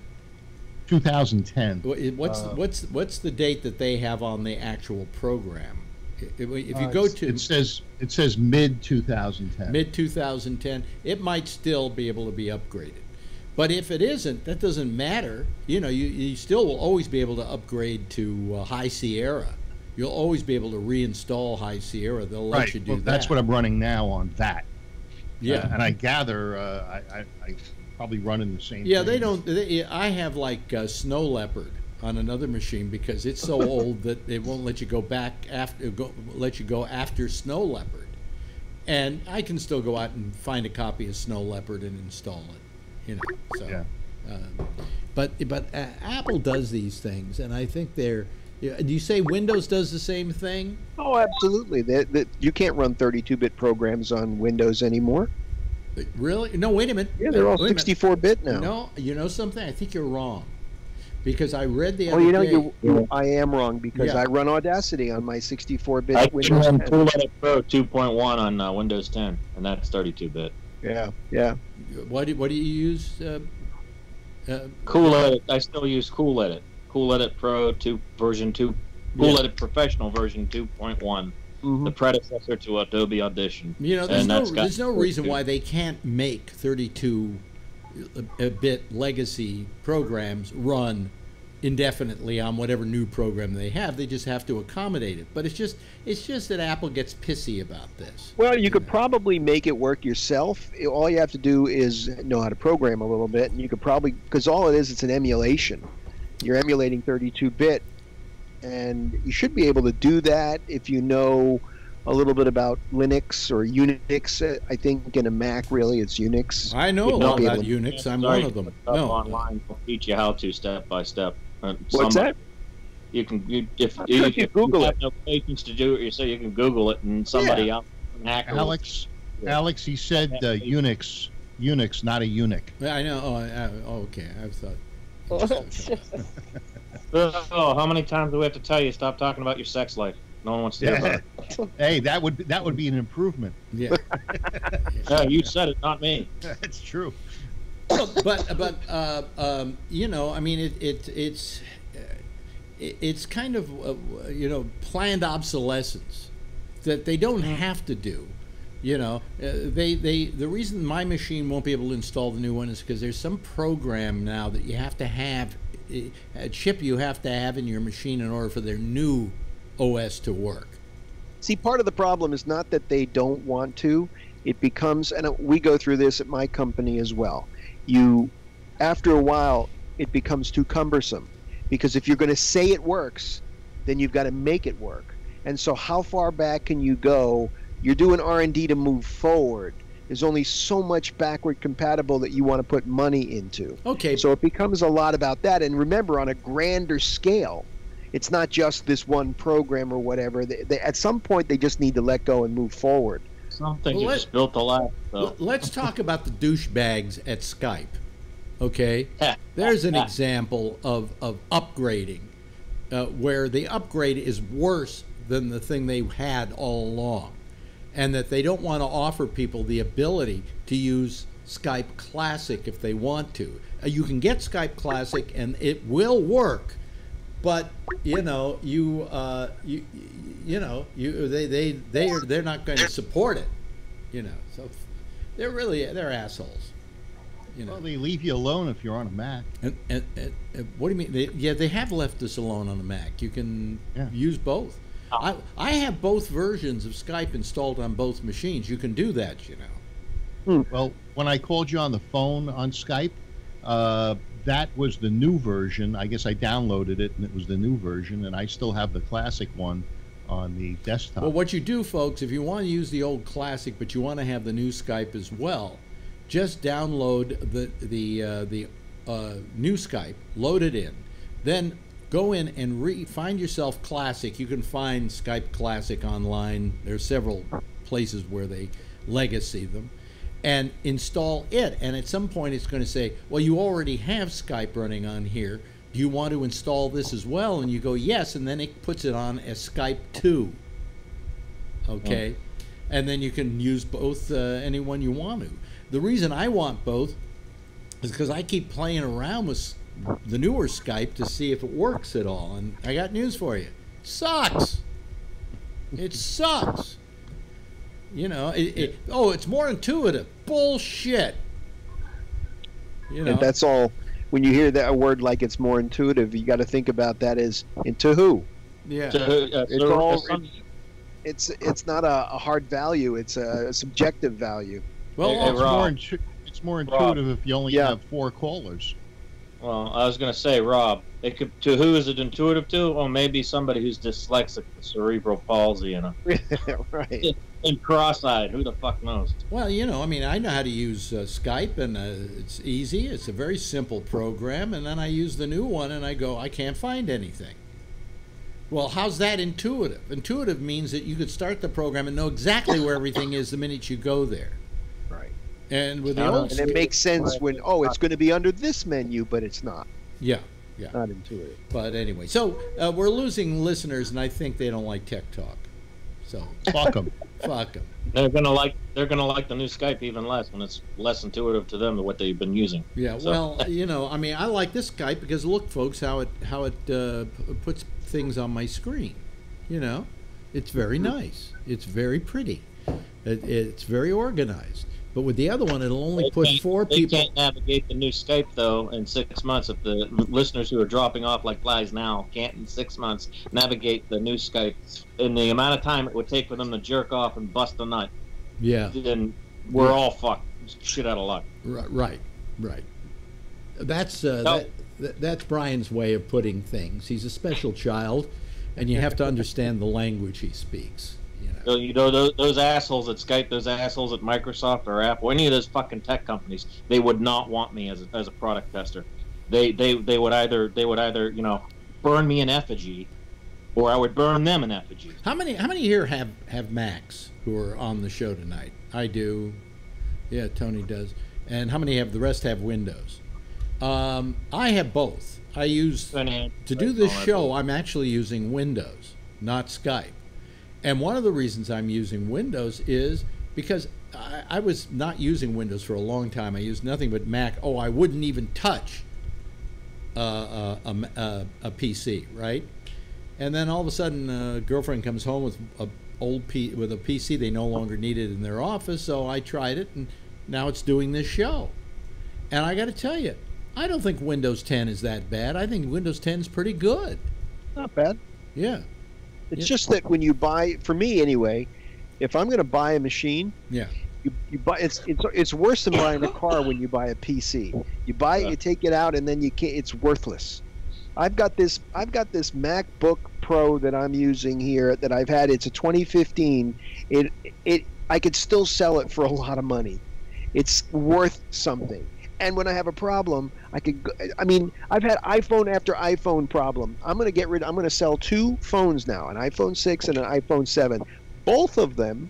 2010. What's the date that they have on the actual program? If you go to it says mid 2010. Mid 2010, it might still be able to be upgraded. But if it isn't, that doesn't matter. You still will always be able to upgrade to High Sierra. You'll always be able to reinstall High Sierra. They'll let you do that. That's what I'm running now on that. Yeah, and I gather I probably running the same. Yeah, thing. they don't. I have like Snow Leopard on another machine because it's so old that it won't let you go back after Snow Leopard, and I can still go out and find a copy of Snow Leopard and install it. So. Yeah. But Apple does these things, and I think they're. Do you say Windows does the same thing? Oh, absolutely. You can't run 32-bit programs on Windows anymore. Really? No, wait a minute. Yeah, they're all 64-bit now. No, you know something? I think you're wrong. Because I read the other day... I am wrong because I run Audacity on my 64-bit Windows 10. I can run Cool Edit Pro 2.1 on Windows 10, and that's 32-bit. Yeah. What do you use? Cool Edit. I still use Cool Edit. Cool Edit Pro version 2. Cool Edit Professional version 2.1. The predecessor to Adobe Audition. There's no reason why they can't make 32-bit legacy programs run indefinitely on whatever new program they have. They just have to accommodate it. But it's just that Apple gets pissy about this. Well, you could probably make it work yourself. All you have to do is know how to program a little bit, and you could probably, because all it is, it's an emulation. You're emulating 32-bit, and you should be able to do that if you know a little bit about Linux or Unix. I think in a Mac, really, it's Unix. I know a lot about Unix. I'm one of them. Online will teach you how to step by step. What's that? if you Google have no patience to do it yourself, you can Google it, and somebody else, an hacker. Alex, he said Unix, not a eunuch. Yeah, I know. Okay, I thought. How many times do we have to tell you stop talking about your sex life? No one wants to hear about it. Hey, that would be an improvement. Yeah. You said it, not me. That's true. But you know, I mean, it's kind of you know, planned obsolescence that they don't have to do. You know, the reason my machine won't be able to install the new one is because there's some program now that you have to have, a chip you have to have in your machine in order for their new OS to work. See, part of the problem is not that they don't want to. It becomes, and we go through this at my company as well. After a while, it becomes too cumbersome, because if you're going to say it works, then you've got to make it work. And so how far back can you go? You're doing R&D to move forward. There's only so much backward compatible that you want to put money into. Okay. So it becomes a lot about that. And remember, on a grander scale, it's not just this one program or whatever. At some point, they just need to let go and move forward. Something you just built a lot. Let's talk about the douchebags at Skype. Okay? There's an example of upgrading where the upgrade is worse than the thing they had all along. And that they don't want to offer people the ability to use Skype Classic if they want to. You can get Skype Classic and it will work, but you know they're not going to support it. You know, so they're assholes. You know. Well, they leave you alone if you're on a Mac. And what do you mean? They have left us alone on a Mac. You can use both. I have both versions of Skype installed on both machines. You can do that, you know. Well, when I called you on the phone on Skype, that was the new version. I guess I downloaded it, and it was the new version, and I still have the classic one on the desktop. Well, what you do, folks, if you want to use the old classic, but you want to have the new Skype as well, just download the new Skype, load it in, then go in and find yourself Classic. You can find Skype Classic online. There's several places where they legacy them. And install it. And at some point it's going to say, well, you already have Skype running on here. Do you want to install this as well? And you go, yes. And then it puts it on as Skype 2. Okay? And then you can use both any one you want to. The reason I want both is because I keep playing around with the newer Skype to see if it works at all, and I got news for you. It sucks. It sucks. You know, it's more intuitive. Bullshit. You know, and that's all. When you hear that word like it's more intuitive, you got to think about that as into who. Yeah. It's not a hard value. It's a subjective value. Well, it's more intuitive if you only have 4 callers. Well, I was going to say, Rob, to who is it intuitive to? Well, maybe somebody who's dyslexic, cerebral palsy, right, and cross-eyed. Who the fuck knows? Well, you know, I mean, I know how to use Skype, and it's easy. It's a very simple program, and then I use the new one, and I go, I can't find anything. Well, how's that intuitive? Intuitive means that you could start the program and know exactly where everything is the minute you go there. Right. And with the old, and it makes sense when it's going to be under this menu, but it's not. Yeah. Not intuitive. But anyway, so we're losing listeners, and I think they don't like Tech Talk. So fuck them. Fuck them. They're gonna like the new Skype even less when it's less intuitive to them than what they've been using. Yeah. So. Well, you know, I mean, I like this Skype because look, folks, how it puts things on my screen. You know, it's very nice. It's very pretty. It's very organized. But with the other one, it'll only put 4 people. They can't navigate the new Skype, though, in 6 months. If the listeners who are dropping off like flies now can't, in 6 months, navigate the new Skype in the amount of time it would take for them to jerk off and bust a nut. Yeah. Then we're all fucked. Shit out of luck. Right. That's that's Brian's way of putting things. He's a special child, and you have to understand the language he speaks. You know those assholes at Skype, those assholes at Microsoft or Apple, any of those fucking tech companies, they would not want me as a product tester. They would either burn me in effigy, or I would burn them in effigy. How many here have Macs who are on the show tonight? I do. Yeah, Tony does. And how many have the rest have Windows? I have both. I use to do this show. I'm actually using Windows, not Skype. And one of the reasons I'm using Windows is because I was not using Windows for a long time. I used nothing but Mac. Oh, I wouldn't even touch a PC, right? And then all of a sudden, a girlfriend comes home with a PC they no longer needed in their office. So I tried it, and now it's doing this show. And I got to tell you, I don't think Windows 10 is that bad. I think Windows 10 is pretty good. Not bad. Yeah. It's just that when you buy, for me anyway, if I'm going to buy a machine, yeah, you buy it's worse than buying a car when you buy a PC. You buy it, you take it out, and then you can't. It's worthless. I've got this MacBook Pro that I'm using here that I've had. It's a 2015. I could still sell it for a lot of money. It's worth something. And when I have a problem, I've had iPhone after iPhone problem. I'm going to sell 2 phones now, an iPhone 6 and an iPhone 7. Both of them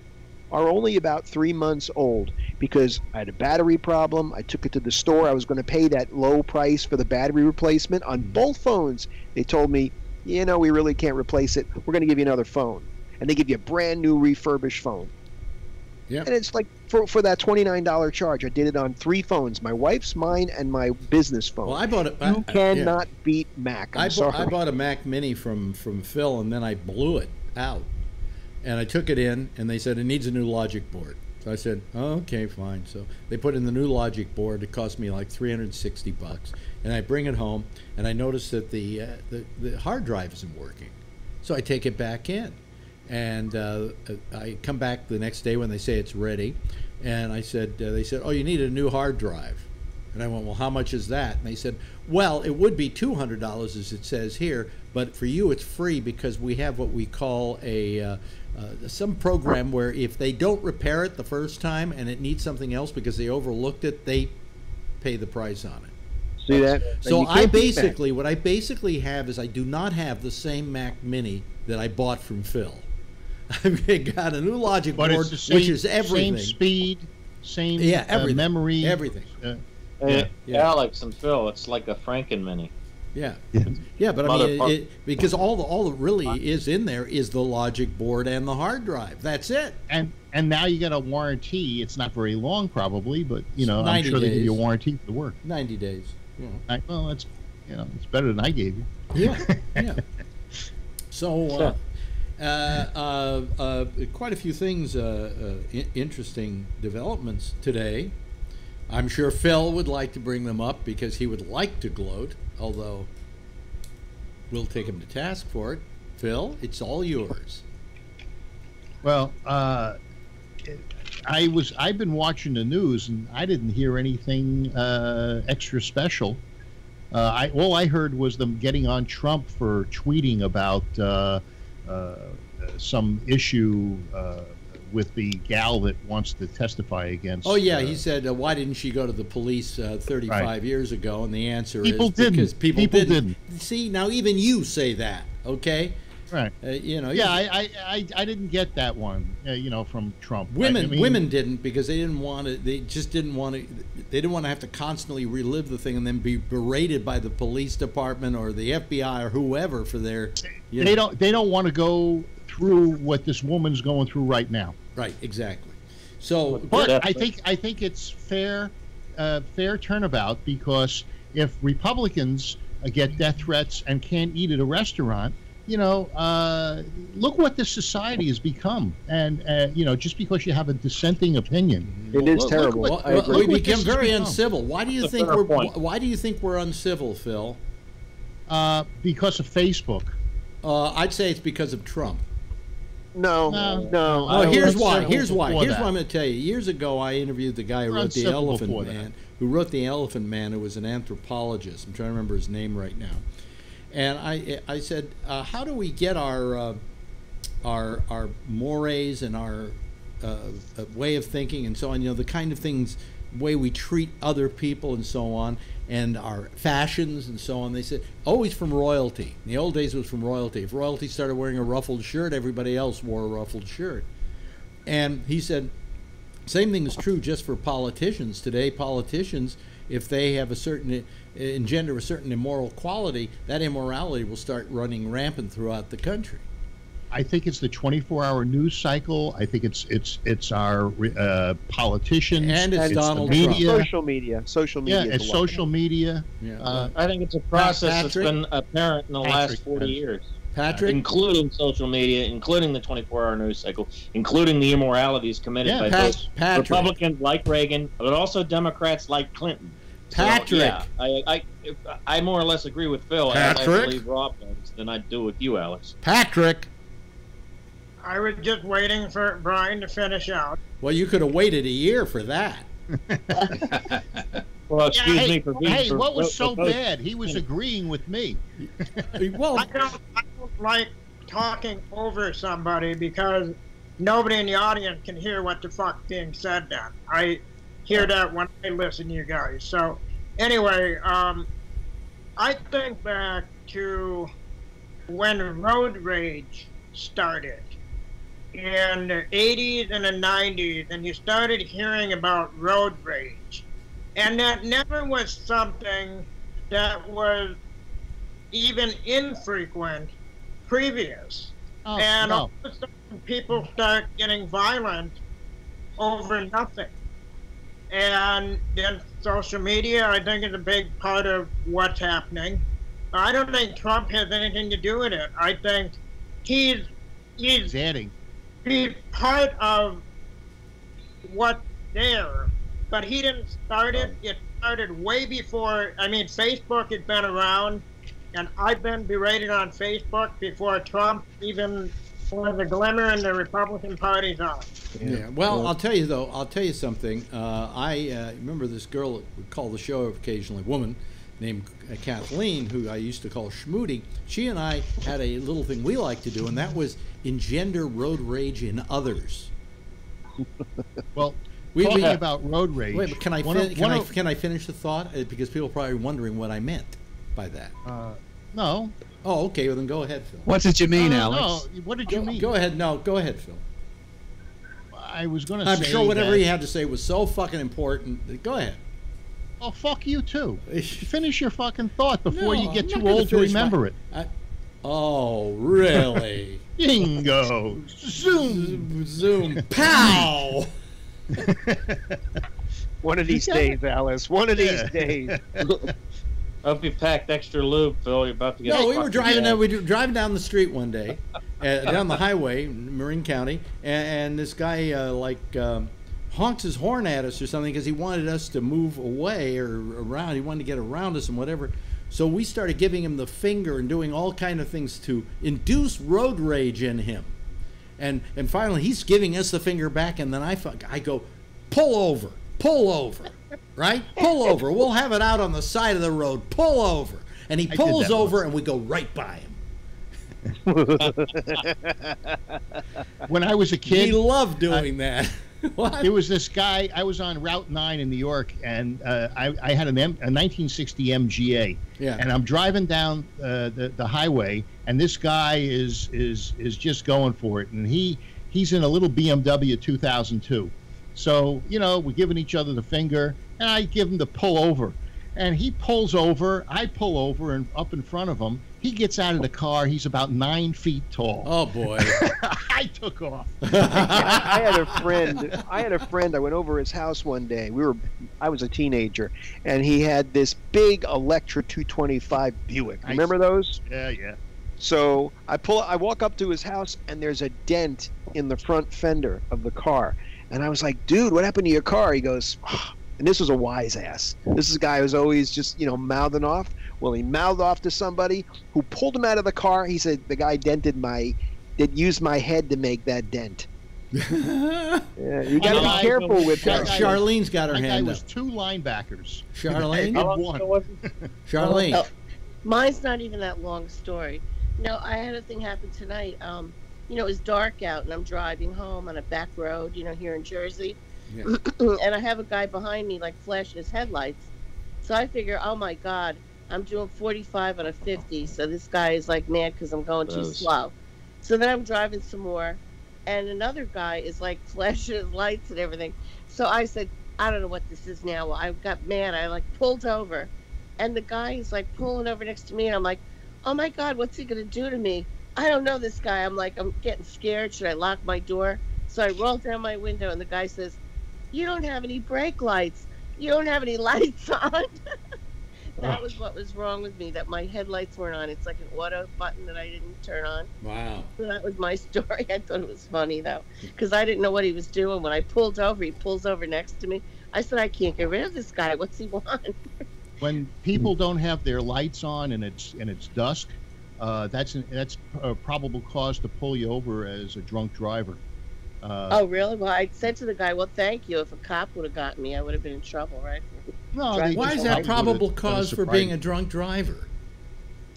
are only about 3 months old because I had a battery problem. I took it to the store. I was going to pay that low price for the battery replacement on both phones. They told me, we really can't replace it. We're going to give you another phone. And they give you a brand new refurbished phone. Yeah. And it's like for that $29 charge, I did it on 3 phones: my wife's, mine, and my business phone. Well, I bought it. You cannot beat Mac. I bought a Mac Mini from Phil, and then I blew it out. And I took it in, and they said it needs a new logic board. So I said, oh, okay, fine. So they put in the new logic board. It cost me like $360, and I bring it home, and I notice that the hard drive isn't working. So I take it back in. And I come back the next day when they say it's ready, and I said, they said, oh, you need a new hard drive. And I went, well, how much is that? And they said, well, it would be $200 as it says here, but for you it's free because we have what we call some program where if they don't repair it the first time and it needs something else because they overlooked it, they pay the price on it. See that? So what I basically have is I do not have the same Mac Mini that I bought from Phil. I've got a new logic board, which is everything. Same speed, same everything, memory. Everything. Alex and Phil, it's like a Franken Mini. Yeah. But I mean, because all that really is in there is the logic board and the hard drive. That's it. And now you got a warranty. It's not very long, probably, but I'm sure they give you a warranty for the work. 90 days. Yeah. Well, that's it's better than I gave you. Yeah. So. Quite a few things, interesting developments today. I'm sure Phil would like to bring them up because he would like to gloat, although we'll take him to task for it. Phil, it's all yours. Well, I've been watching the news and I didn't hear anything extra special. All I heard was them getting on Trump for tweeting about some issue with the gal that wants to testify against. Oh yeah, he said, "Why didn't she go to the police 35 years ago?" And the answer is because people didn't. See, now even you say that, okay? Right. I didn't get that one. From Trump. Women didn't because they didn't want to. They just didn't want to. They didn't want to have to constantly relive the thing and then be berated by the police department or the FBI or whoever for their. They don't want to go through what this woman's going through right now. Right. Exactly. So, but I think it's fair turnabout because if Republicans get death threats and can't eat at a restaurant. Look what this society has become, and just because you have a dissenting opinion, it is terrible. We become very uncivil. Why do you think we're uncivil, Phil? Because of Facebook. I'd say it's because of Trump. No. Here's why. Here's what I'm going to tell you. Years ago, I interviewed the guy who wrote The Elephant Man. Who was an anthropologist. I'm trying to remember his name right now. And I said, how do we get our mores and our way of thinking and so on, the kind of things, way we treat other people and so on, and our fashions and so on. They said always from royalty. In the old days, it was from royalty. If royalty started wearing a ruffled shirt, everybody else wore a ruffled shirt. And he said, same thing is true just for politicians. Today, politicians, if they have a certain engender a certain immoral quality, that immorality will start running rampant throughout the country. I think it's the 24-hour news cycle. I think it's our politicians and it's Donald media. Trump. Social media. Yeah, it's social media. Yeah. I think it's a process that's been apparent in the last 40 years. Patrick? Including social media, including the 24-hour news cycle, including the immoralities committed by those Republicans like Reagan, but also Democrats like Clinton. Patrick. So, yeah, I more or less agree with Phil. Patrick. I believe Rob does than I do with you, Alex. Patrick. I was just waiting for Brian to finish out. Well, you could have waited a year for that. Well, excuse me for being... Hey, what was so bad? He was agreeing with me. Well, I don't like talking over somebody because nobody in the audience can hear what the fuck's being said then. I hear that when I listen to you guys. So, anyway, I think back to when road rage started in the 80s and the 90s, and you started hearing about road rage. And that never was something that was even infrequent previous. And all of a sudden people start getting violent over nothing. And then social media, I think, is a big part of what's happening. I don't think Trump has anything to do with it. I think he's adding. He's part of what's there, but he didn't start it. It started way before. I mean, Facebook had been around, and I've been berated on Facebook before Trump even was a glimmer in the Republican Party's eye. Yeah. Well, I'll tell you though. I'll tell you something. I remember this girl that would call the show occasionally, woman named Kathleen, who I used to call Schmoody. She and I had a little thing we like to do, and that was engender road rage in others. Well, talking about road rage. Wait, but can I finish the thought? Because people are probably wondering what I meant by that. No. Oh, okay. Well, then go ahead, Phil. What did you mean, Alex? No. What did you mean? Go ahead. No, go ahead, Phil. I was going to say. I'm sure whatever he had to say was so fucking important. Go ahead. Oh, fuck you too. Finish your fucking thought before you get I'm too not old to gonna finish remember it. Oh, really? Bingo. Zoom. Zoom. Pow. One of these days, Alice. One of these days. I hope you packed extra lube, Phil. You're about to get. No, we were driving down the street one day, down the highway in Marin County, and this guy honks his horn at us or something because he wanted us to move away or around. He wanted to get around us and whatever. So we started giving him the finger and doing all kind of things to induce road rage in him. And finally he's giving us the finger back, and then I go, pull over, right? Pull over. We'll have it out on the side of the road. Pull over. And he pulls over, and we go right by him. When I was a kid, he loved doing that. What? There was this guy. I was on Route 9 in New York, and I had a 1960 MGA. Yeah. And I'm driving down the highway, and this guy is just going for it, and he's in a little BMW 2002. So we're giving each other the finger, and I give him the pull over, and he pulls over. I pull over, and up in front of him, he gets out of the car. He's about 9 feet tall. Oh boy! I took off. I had a friend. I went over his house one day. I was a teenager, and he had this big Electra 225 Buick. Remember those? Yeah. So I walk up to his house, and there's a dent in the front fender of the car. And I was like, dude, what happened to your car? He goes, and this was a wise ass. This is a guy who's always just, mouthing off. Well, he mouthed off to somebody who pulled him out of the car. He said, the guy used my head to make that dent. Yeah, you got to be careful with that. Charlene's got her hand up. That guy was 2 linebackers. Charlene? Charlene. Oh, mine's not even that long story. No, I had a thing happen tonight. It was dark out, and I'm driving home on a back road, here in Jersey. Yeah. And I have a guy behind me, flashing his headlights. So I figure, oh my God, I'm doing 45 on a 50. So this guy is like mad because I'm going too slow. So then I'm driving some more, and another guy is like flashing his lights and everything. So I said, I don't know what this is now. I got mad. I like pulled over, and the guy is like pulling over next to me, and I'm like, oh my God, what's he gonna do to me? I don't know this guy. I'm like, I'm getting scared. Should I lock my door? So I roll down my window, and the guy says, you don't have any brake lights. You don't have any lights on. That was what was wrong with me, that my headlights weren't on. It's like an auto button that I didn't turn on. Wow. So that was my story. I thought it was funny, though, because I didn't know what he was doing. When I pulled over, he pulls over next to me. I said, I can't get rid of this guy. What's he want? When people don't have their lights on and it's dusk, that's a probable cause to pull you over as a drunk driver. Oh, really? Well, I said to the guy, well, thank you. If a cop would have gotten me, I would have been in trouble, right? No, why is that probable cause for being a drunk driver?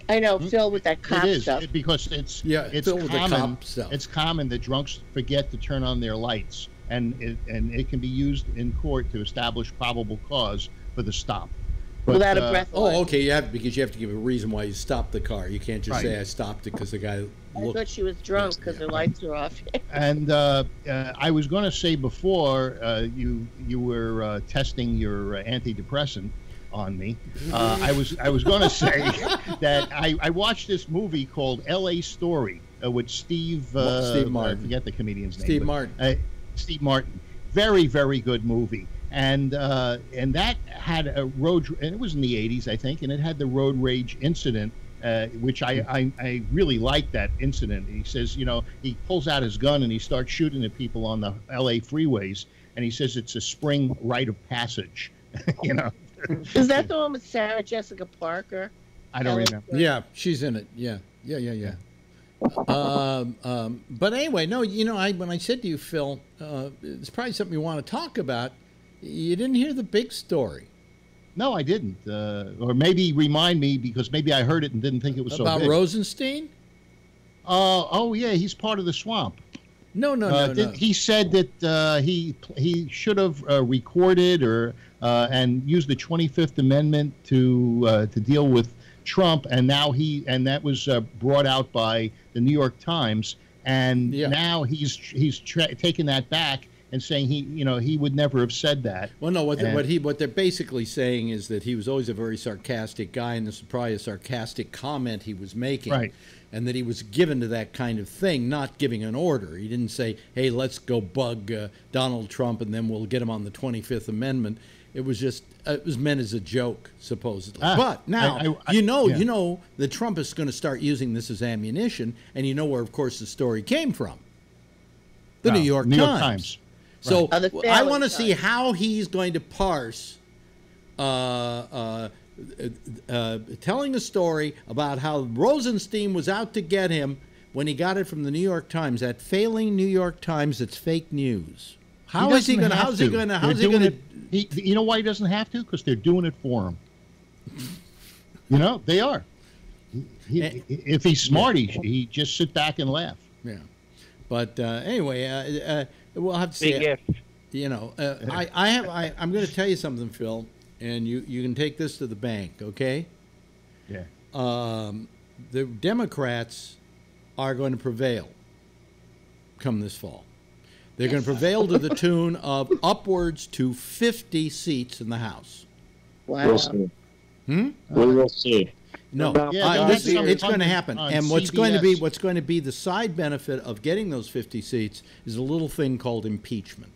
I know, Phil, with that cop stuff. Because it's Phil with the cop stuff. It's common that drunks forget to turn on their lights, and it can be used in court to establish probable cause for the stop. But, without a breath. Oh, okay, because you have to give a reason why you stopped the car. You can't just say I stopped it because the guy I thought she was drunk because her lights were off. And I was going to say before you were testing your antidepressant on me. I was going to say that I watched this movie called L.A. Story with Steve Martin. I forget the comedian's name. Steve Martin. Very, very good movie. And that had a road, and it was in the 80s, I think, and it had the road rage incident, which I really liked that incident. He says, he pulls out his gun and he starts shooting at people on the LA freeways, and he says it's a spring rite of passage. Is that the one with Sarah Jessica Parker? I don't remember. Yeah, she's in it. Yeah. But anyway, no, when I said to you, Phil, it's probably something you want to talk about. You didn't hear the big story. No, I didn't. Or maybe remind me, because maybe I heard it and didn't think it was so big. About Rosenstein? Oh, yeah, he's part of the swamp. No. He said that he should have recorded and used the 25th Amendment to deal with Trump, and that was brought out by the New York Times, and now he's taking that back and saying he would never have said that. Well, no, what they're basically saying is that he was always a very sarcastic guy, and this is probably a sarcastic comment he was making, right? And that he was given to that kind of thing, not giving an order. He didn't say, "Hey, let's go bug Donald Trump, and then we'll get him on the 25th Amendment." It was just it was meant as a joke, supposedly. But now you know that Trump is going to start using this as ammunition, and you know where, of course, the story came from. The New York Times. So I want to see how he's going to parse telling a story about how Rosenstein was out to get him when he got it from the New York Times. That failing New York Times, it's fake news. How's he going to? You know why he doesn't have to? Because they're doing it for him. They are. If he's smart, he just sit back and laugh. Yeah. But anyway, we'll have to see. I'm going to tell you something, Phil, and you can take this to the bank, okay? Yeah. The Democrats are going to prevail come this fall. They're going to prevail to the tune of upwards to 50 seats in the House. Wow. We'll see. We will see. No, it's going to happen. And what's going to be the side benefit of getting those 50 seats is a little thing called impeachment.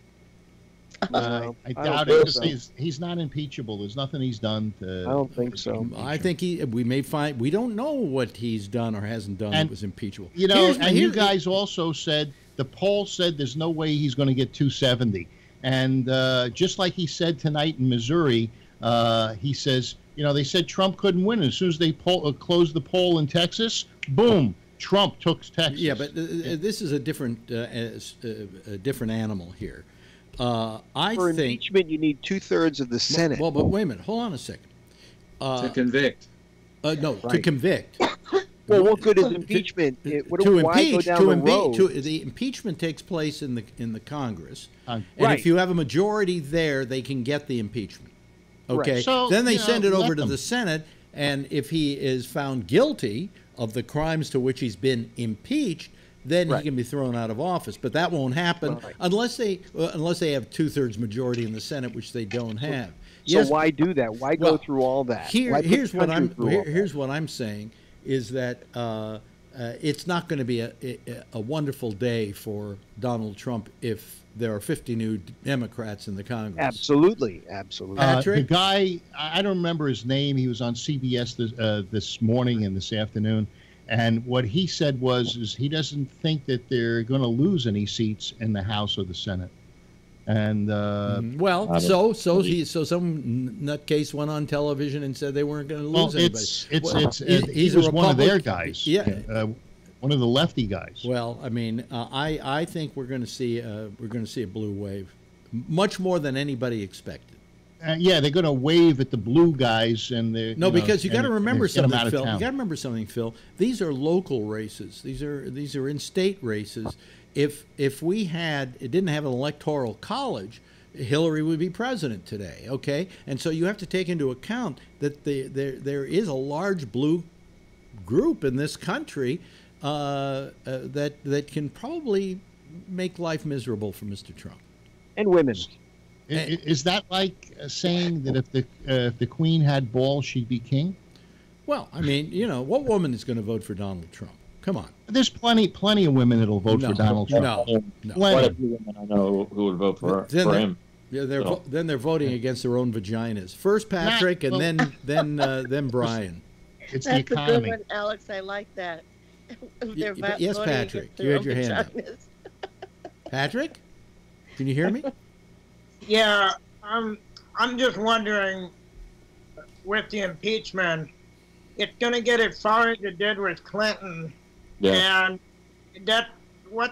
I doubt it. He's not impeachable. There's nothing he's done to. I don't think so. I think we may find we don't know what he's done or hasn't done that was impeachable. You guys also said the poll said there's no way he's going to get 270, and just like he said tonight in Missouri, he says. They said Trump couldn't win. As soon as they closed the poll in Texas, boom, Trump took Texas. Yeah, but this is a different animal here. For impeachment, you need 2/3 of the Senate. Well, but wait a minute. Hold on a second. To convict. To convict. Well, what good is impeachment? The impeachment takes place in the Congress, and if you have a majority there, they can get the impeachment. Okay, Right. So, then they you know, send it over let to them. the Senate, and if he is found guilty of the crimes to which he's been impeached, then he can be thrown out of office. But that won't happen unless they have 2/3 majority in the Senate, which they don't have. So why do that? Why go through all that? Here's what I'm saying is that it's not going to be a wonderful day for Donald Trump if there are 50 new Democrats in the Congress. Absolutely. Patrick? The guy, I don't remember his name. He was on CBS this morning and this afternoon. And what he said is he doesn't think that they're going to lose any seats in the House or the Senate. And some nutcase went on television and said they weren't going to lose anybody. He was one of their guys. Yeah, one of the lefty guys. Well, I mean, I think we're going to see a blue wave, much more than anybody expected. Yeah, they're going to wave at the blue guys, and because you got to remember something, Phil. You got to remember something, Phil. These are local races. These are in-state races. If it didn't have an electoral college, Hillary would be president today. Okay, and so you have to take into account that there is a large blue group in this country that can probably make life miserable for Mr. Trump and women. Is that like saying that if the Queen had balls, she'd be king? Well, I mean, what woman is going to vote for Donald Trump? Come on. There's plenty of women that'll vote for Donald Trump. No. Quite a few women I know who would vote for him. Yeah, then they're voting against their own vaginas. First Patrick, and then Brian. It's That's the economy. a good one, Alex. I like that. Yes, Patrick. You had your hand up. Patrick, can you hear me? Yeah, I'm just wondering, with the impeachment, it's going to get as far as it did with Clinton, and that was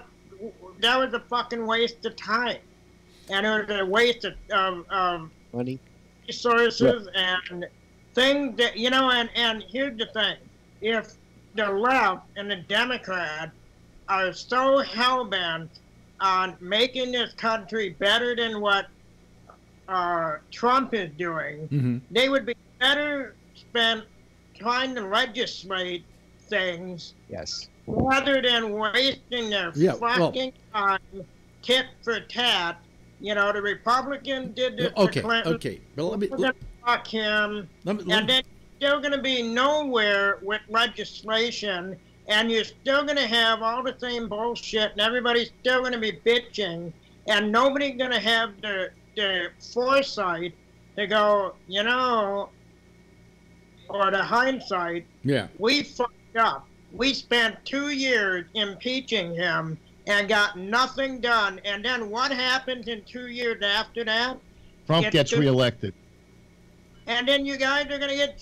a fucking waste of time, and it was a waste of money, resources, and things that and here's the thing: if the left and the Democrats are so hell-bent on making this country better than what Trump is doing, they would be better spent trying to legislate things rather than wasting their fucking time tit for tat. The Republican did this for Clinton. Okay, but let me fuck him, and then still going to be nowhere with legislation, and you're still going to have all the same bullshit, and everybody's still going to be bitching, and nobody's going to have the foresight to go, or the hindsight. Yeah. We fucked up. We spent 2 years impeaching him and got nothing done. And then what happens in 2 years after that? Trump gets reelected. And then you guys are going to get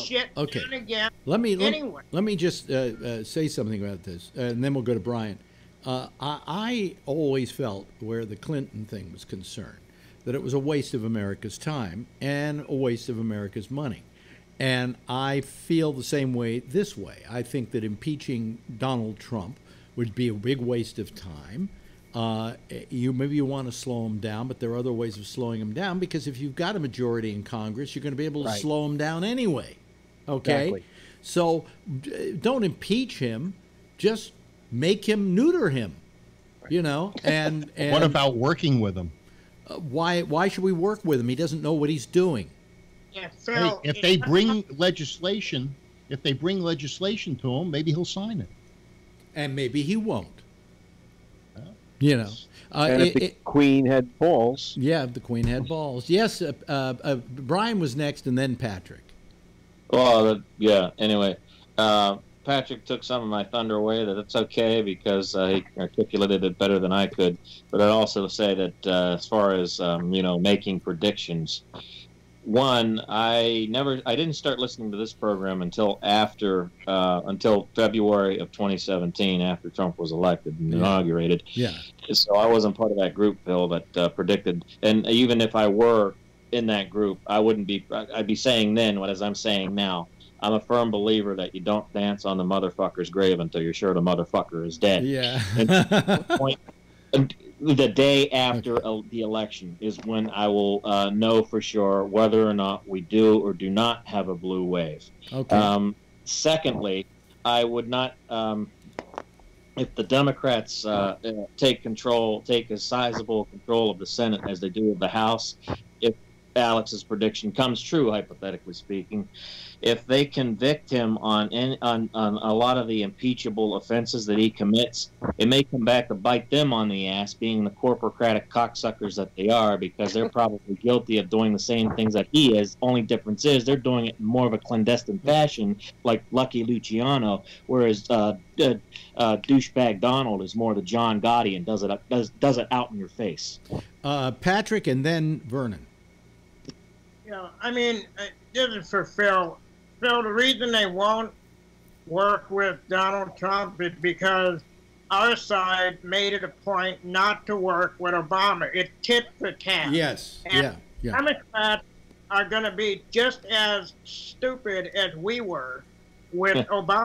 shit done again. Let me just say something about this, and then we'll go to Brian. I always felt, where the Clinton thing was concerned, that it was a waste of America's time and a waste of America's money. And I feel the same way this way. I think that impeaching Donald Trump would be a big waste of time. Maybe you want to slow him down, but there are other ways of slowing him down, because if you've got a majority in Congress, you're going to be able to slow him down anyway. Okay? Exactly. So don't impeach him. Just make him, neuter him. And what about working with him? Why should we work with him? He doesn't know what he's doing. Yeah, Phil, if they bring legislation to him, maybe he'll sign it. And maybe he won't. And if the Queen had balls. Yeah, if the Queen had balls. Yes, Brian was next, and then Patrick. Well, anyway, Patrick took some of my thunder away. That's okay, because he articulated it better than I could. But I'd also say that as far as making predictions, one, I didn't start listening to this program until February of 2017, after Trump was elected and inaugurated. Yeah. So I wasn't part of that group, Phil, that predicted. And even if I were in that group, I'd be saying then what as I'm saying now. I'm a firm believer that you don't dance on the motherfucker's grave until you're sure the motherfucker is dead. Yeah. the day after the election is when I will know for sure whether or not we do or do not have a blue wave. Okay. Secondly, I would not, if the Democrats take a sizable control of the Senate as they do of the House, if Alex's prediction comes true, hypothetically speaking, if they convict him on a lot of the impeachable offenses that he commits, it may come back to bite them on the ass, being the corporocratic cocksuckers that they are, because they're probably guilty of doing the same things that he is. Only difference is they're doing it in more of a clandestine fashion, like Lucky Luciano, whereas douchebag Donald is more the John Gotti and does it out in your face. Patrick, and then Vernon. Yeah, I mean, this is for Phil. Phil, the reason they won't work with Donald Trump is because our side made it a point not to work with Obama. It's tit for tat. Yes, and Democrats are going to be just as stupid as we were with Obama.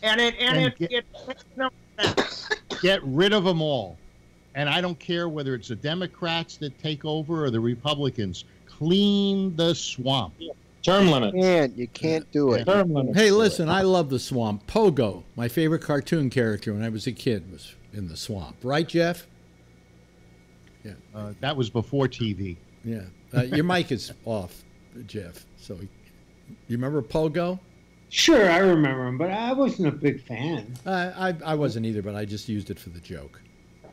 And it makes no sense. Get rid of them all. And I don't care whether it's the Democrats that take over or the Republicans. Clean the swamp. Term limits. You can't do it. Term limits. Hey, listen, I love the swamp. Pogo, my favorite cartoon character when I was a kid, was in the swamp. Right, Jeff? Yeah. That was before TV. Yeah. Your mic is off, Jeff. So, you remember Pogo? Sure, I remember him, but I wasn't a big fan. I wasn't either, but I just used it for the joke.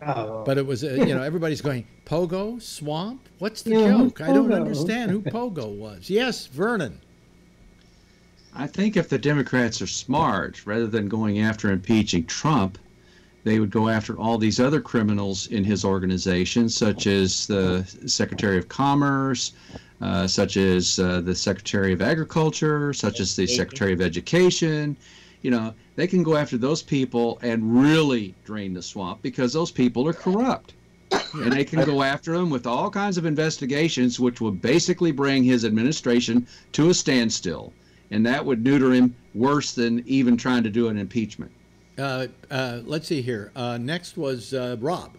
Oh. But it was, everybody's going, Pogo, swamp? What's the joke? I don't understand who Pogo was. Yes, Vernon. I think if the Democrats are smart, rather than going after impeaching Trump, they would go after all these other criminals in his organization, such as the Secretary of Commerce, such as the Secretary of Agriculture, such as the Secretary of Education. They can go after those people and really drain the swamp, because those people are corrupt. And they can go after them with all kinds of investigations, which would basically bring his administration to a standstill. And that would neuter him worse than even trying to do an impeachment. Let's see here. Next was Rob.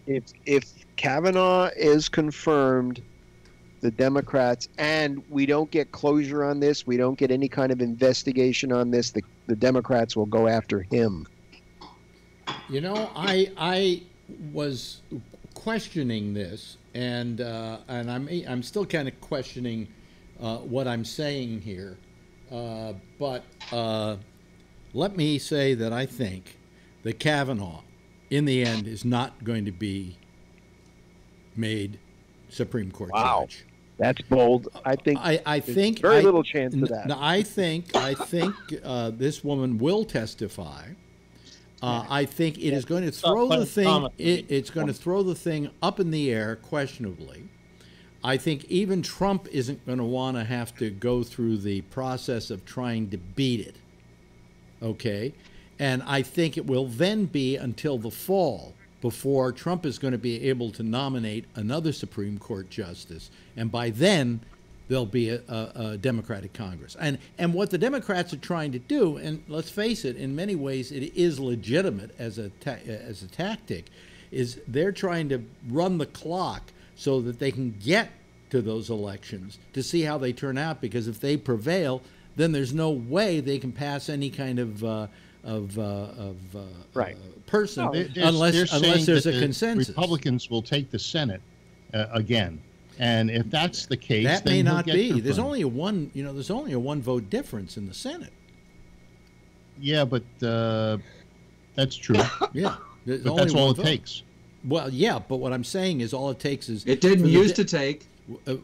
If Kavanaugh is confirmed, the Democrats, and we don't get closure on this, we don't get any kind of investigation on this, the Democrats will go after him. I was questioning this, and I'm still kind of questioning what I'm saying here, but let me say that I think that Kavanaugh, in the end, is not going to be made Supreme Court judge. That's bold. I think very little chance of that. I think this woman will testify. I think it is going to throw the thing. It's going to throw the thing up in the air, questionably. I think even Trump isn't going to want to have to go through the process of trying to beat it. Okay, and I think it will then be until the fall before Trump is going to be able to nominate another Supreme Court justice. And by then, there'll be a Democratic Congress. And what the Democrats are trying to do, and let's face it, in many ways it is legitimate as a tactic, is they're trying to run the clock so that they can get to those elections to see how they turn out, because if they prevail, then there's no way they can pass any kind of person unless there's a consensus. Republicans will take the Senate again, and if that's the case, that then may not be. There's confirmed. only a one. There's only a one vote difference in the Senate. Yeah, but that's true. Yeah, but that's all it takes. Well, yeah, but what I'm saying is all it takes is it didn't used to take.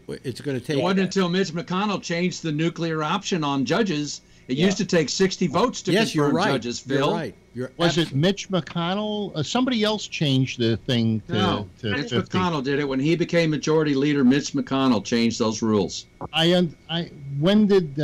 It's going to take. It wasn't until Mitch McConnell changed the nuclear option on judges. It used to take 60 votes to confirm judges, Phil. You're right. Was it Mitch McConnell? Somebody else changed the thing to Mitch 50. McConnell did it. When he became majority leader, Mitch McConnell changed those rules. When did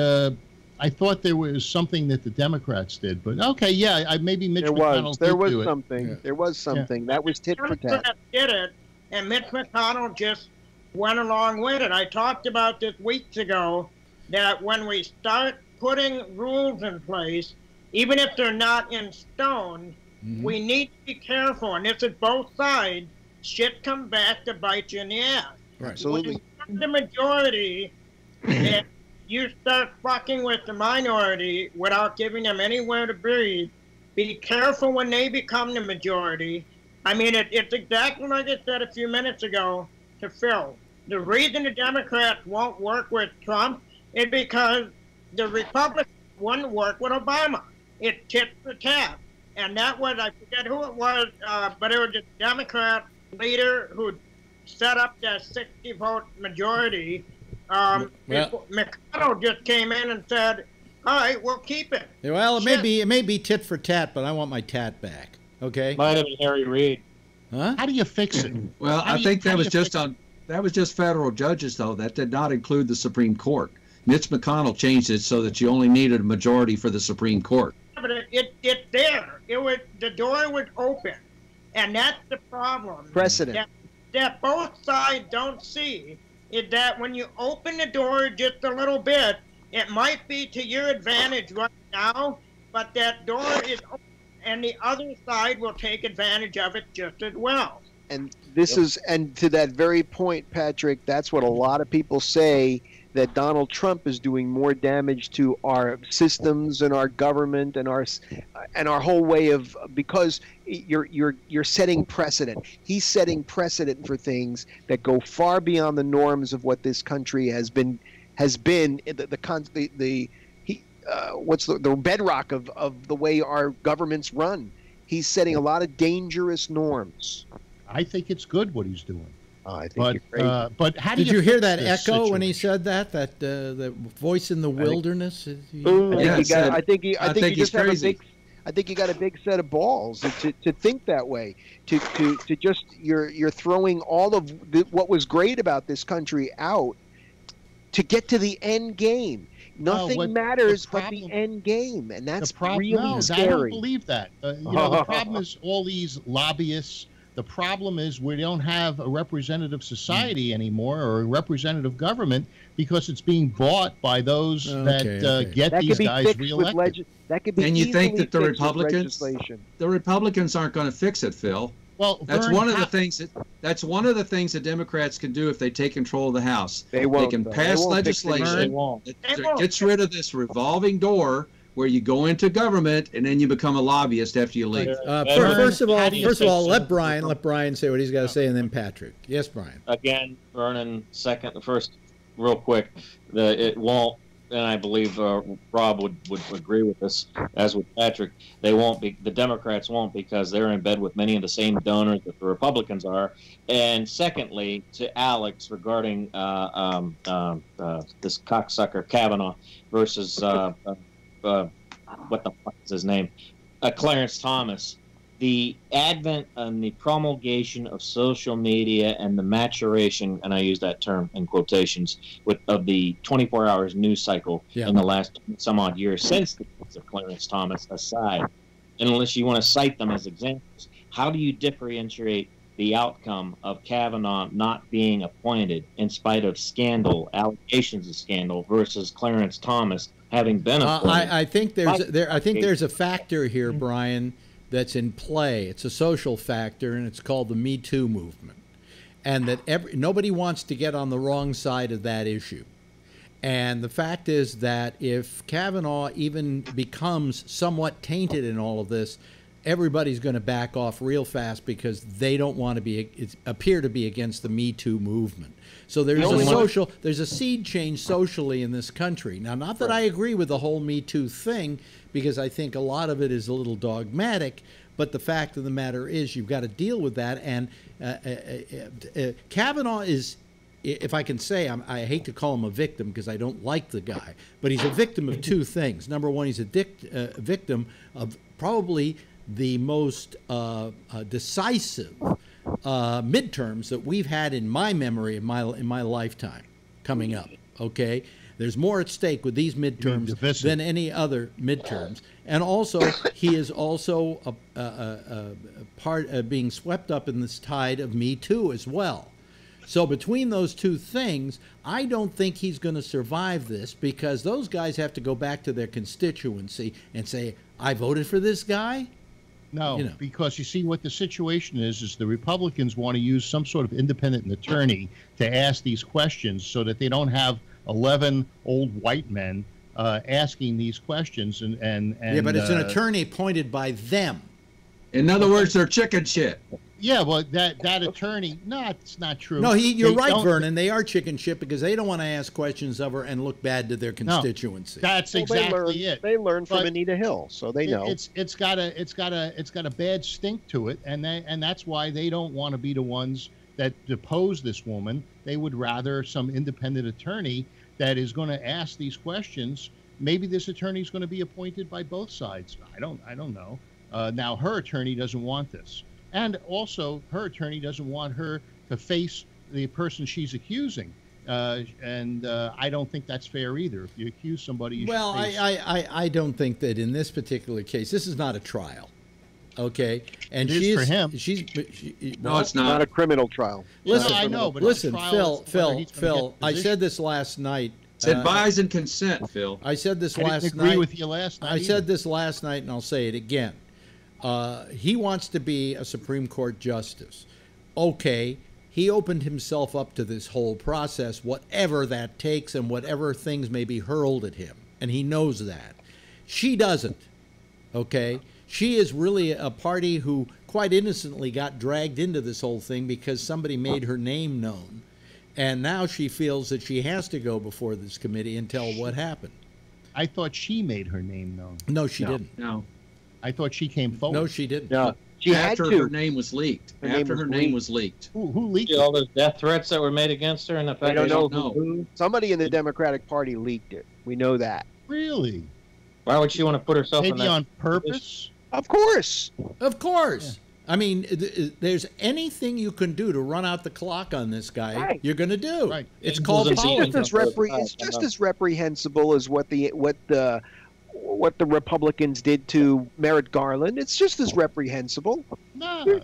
I thought there was something that the Democrats did, but okay, yeah, maybe Mitch McConnell there was do something. it. There was something. That was tit for tat. Democrats did it, and Mitch McConnell just went along with it. I talked about this weeks ago, that when we start putting rules in place, even if they're not in stone, we need to be careful, and this is both sides, shit comes back to bite you in the ass. Right. Absolutely. When the majority, and you start fucking with the minority without giving them anywhere to breathe, be careful when they become the majority. I mean, it's exactly like I said a few minutes ago to Phil. The reason the Democrats won't work with Trump is because the Republicans wouldn't work with Obama. It's tit for tat. And that was, I forget who it was, but it was a Democrat leader who set up that 60-vote majority. McConnell just came in and said, all right, we'll keep it. Well, it may be tit for tat, but I want my tat back. Okay. Might have been Harry Reid. Huh? How do you fix it? Well, I think that was just federal judges, though. That did not include the Supreme Court. Mitch McConnell changed it so that you only needed a majority for the Supreme Court. But it's there. The door was open, and that's the problem. Precedent. That both sides don't see is that when you open the door just a little bit, it might be to your advantage right now, but that door is open, and the other side will take advantage of it just as well. And and to that very point, Patrick, that's what a lot of people say, that Donald Trump is doing more damage to our systems and our government and our whole way of, because you're setting precedent. He's setting precedent for things that go far beyond the norms of what this country has been the bedrock of the way our governments run. He's setting a lot of dangerous norms. I think it's good what he's doing. I think you're crazy. But how did you hear that echo when he said that? The voice in the wilderness? I think you got a big set of balls to think that way. To just you're throwing all of what was great about this country out to get to the end game. Nothing matters but the end game, and that's really scary. I don't believe that. The problem is all these lobbyists. The problem is we don't have a representative society anymore, or a representative government, because it's being bought by those that get these guys reelected. And you think that the Republicans aren't going to fix it, Phil? Well, that's one of the things that Democrats can do if they take control of the House. They can pass legislation that gets rid of this revolving door where you go into government and then you become a lobbyist after you leave. First of all, let Brian say what he's got to say, and then Patrick. Yes, Brian. Again, Vernon, first, real quick, it won't. And I believe Rob would agree with this, as with Patrick. They won't be. The Democrats won't, because they're in bed with many of the same donors that the Republicans are. And secondly, to Alex regarding this cocksucker Kavanaugh versus what the fuck is his name, Clarence Thomas. The advent and the promulgation of social media and the maturation, and I use that term in quotations, of the 24 hours news cycle in the last some odd years since the case of Clarence Thomas aside, and unless you want to cite them as examples, how do you differentiate the outcome of Kavanaugh not being appointed in spite of scandal, allegations of scandal, versus Clarence Thomas having been appointed? I think there's a factor here, Brian, that's in play. It's a social factor, and it's called the Me Too movement. And that nobody wants to get on the wrong side of that issue. And the fact is that if Kavanaugh even becomes somewhat tainted in all of this, everybody's going to back off real fast because they don't want to appear to be against the Me Too movement. So there's a seed change socially in this country. Now, not that I agree with the whole Me Too thing, because I think a lot of it is a little dogmatic, but the fact of the matter is you've got to deal with that. And Kavanaugh is, if I can say, I hate to call him a victim because I don't like the guy, but he's a victim of two things. Number one, he's a victim of probably the most decisive midterms that we've had in my memory in my lifetime coming up. Okay, there's more at stake with these midterms than any other midterms, and also he is also a part of being swept up in this tide of Me Too as well. So between those two things, I don't think he's going to survive this, because those guys have to go back to their constituency and say, I voted for this guy. No, you know. because you see what the situation is the Republicans want to use some sort of independent attorney to ask these questions so that they don't have 11 old white men asking these questions. And yeah, but it's an attorney appointed by them. In other words, they're chicken shit. Yeah, well, that attorney, no, it's not true. No, you're right, Vernon. They are chicken shit because they don't want to ask questions of her and look bad to their constituency. No, that's exactly it. They learned from Anita Hill, so they know. It's got a bad stink to it, and that's why they don't want to be the ones that depose this woman. They would rather some independent attorney that is going to ask these questions. Maybe this attorney is going to be appointed by both sides. I don't know. Now her attorney doesn't want this. And also, her attorney doesn't want her to face the person she's accusing. And I don't think that's fair either. If you accuse somebody, you well, should face... I don't think that in this particular case, this is not a trial. Okay? And it is for him. No, it's not a criminal trial. Listen, I know, but listen, Phil, I said this last night. It's advise and consent, Phil. I said this I last didn't night. agree with you last night. I said this last night, and I'll say it again. He wants to be a Supreme Court justice. Okay, he opened himself up to this whole process, whatever that takes and whatever things may be hurled at him. And he knows that. She doesn't. Okay? She is really a party who quite innocently got dragged into this whole thing because somebody made her name known. And now she feels that she has to go before this committee and tell what happened. I thought she made her name known. No, she didn't. No. I thought she came forward. No, she didn't. No, she After had to. her name was leaked. After her name was leaked. Who leaked See all those death threats that were made against her, and the I fact don't they know who. Somebody in the Democratic Party leaked it. We know that. Really? Why would she want to put herself in Maybe that? on purpose? Of course. Of course. I mean, there's anything you can do to run out the clock on this guy, you're going to do. Right. It's called politics. It's just as reprehensible as what the Republicans did to Merrick Garland. It's just as reprehensible. No.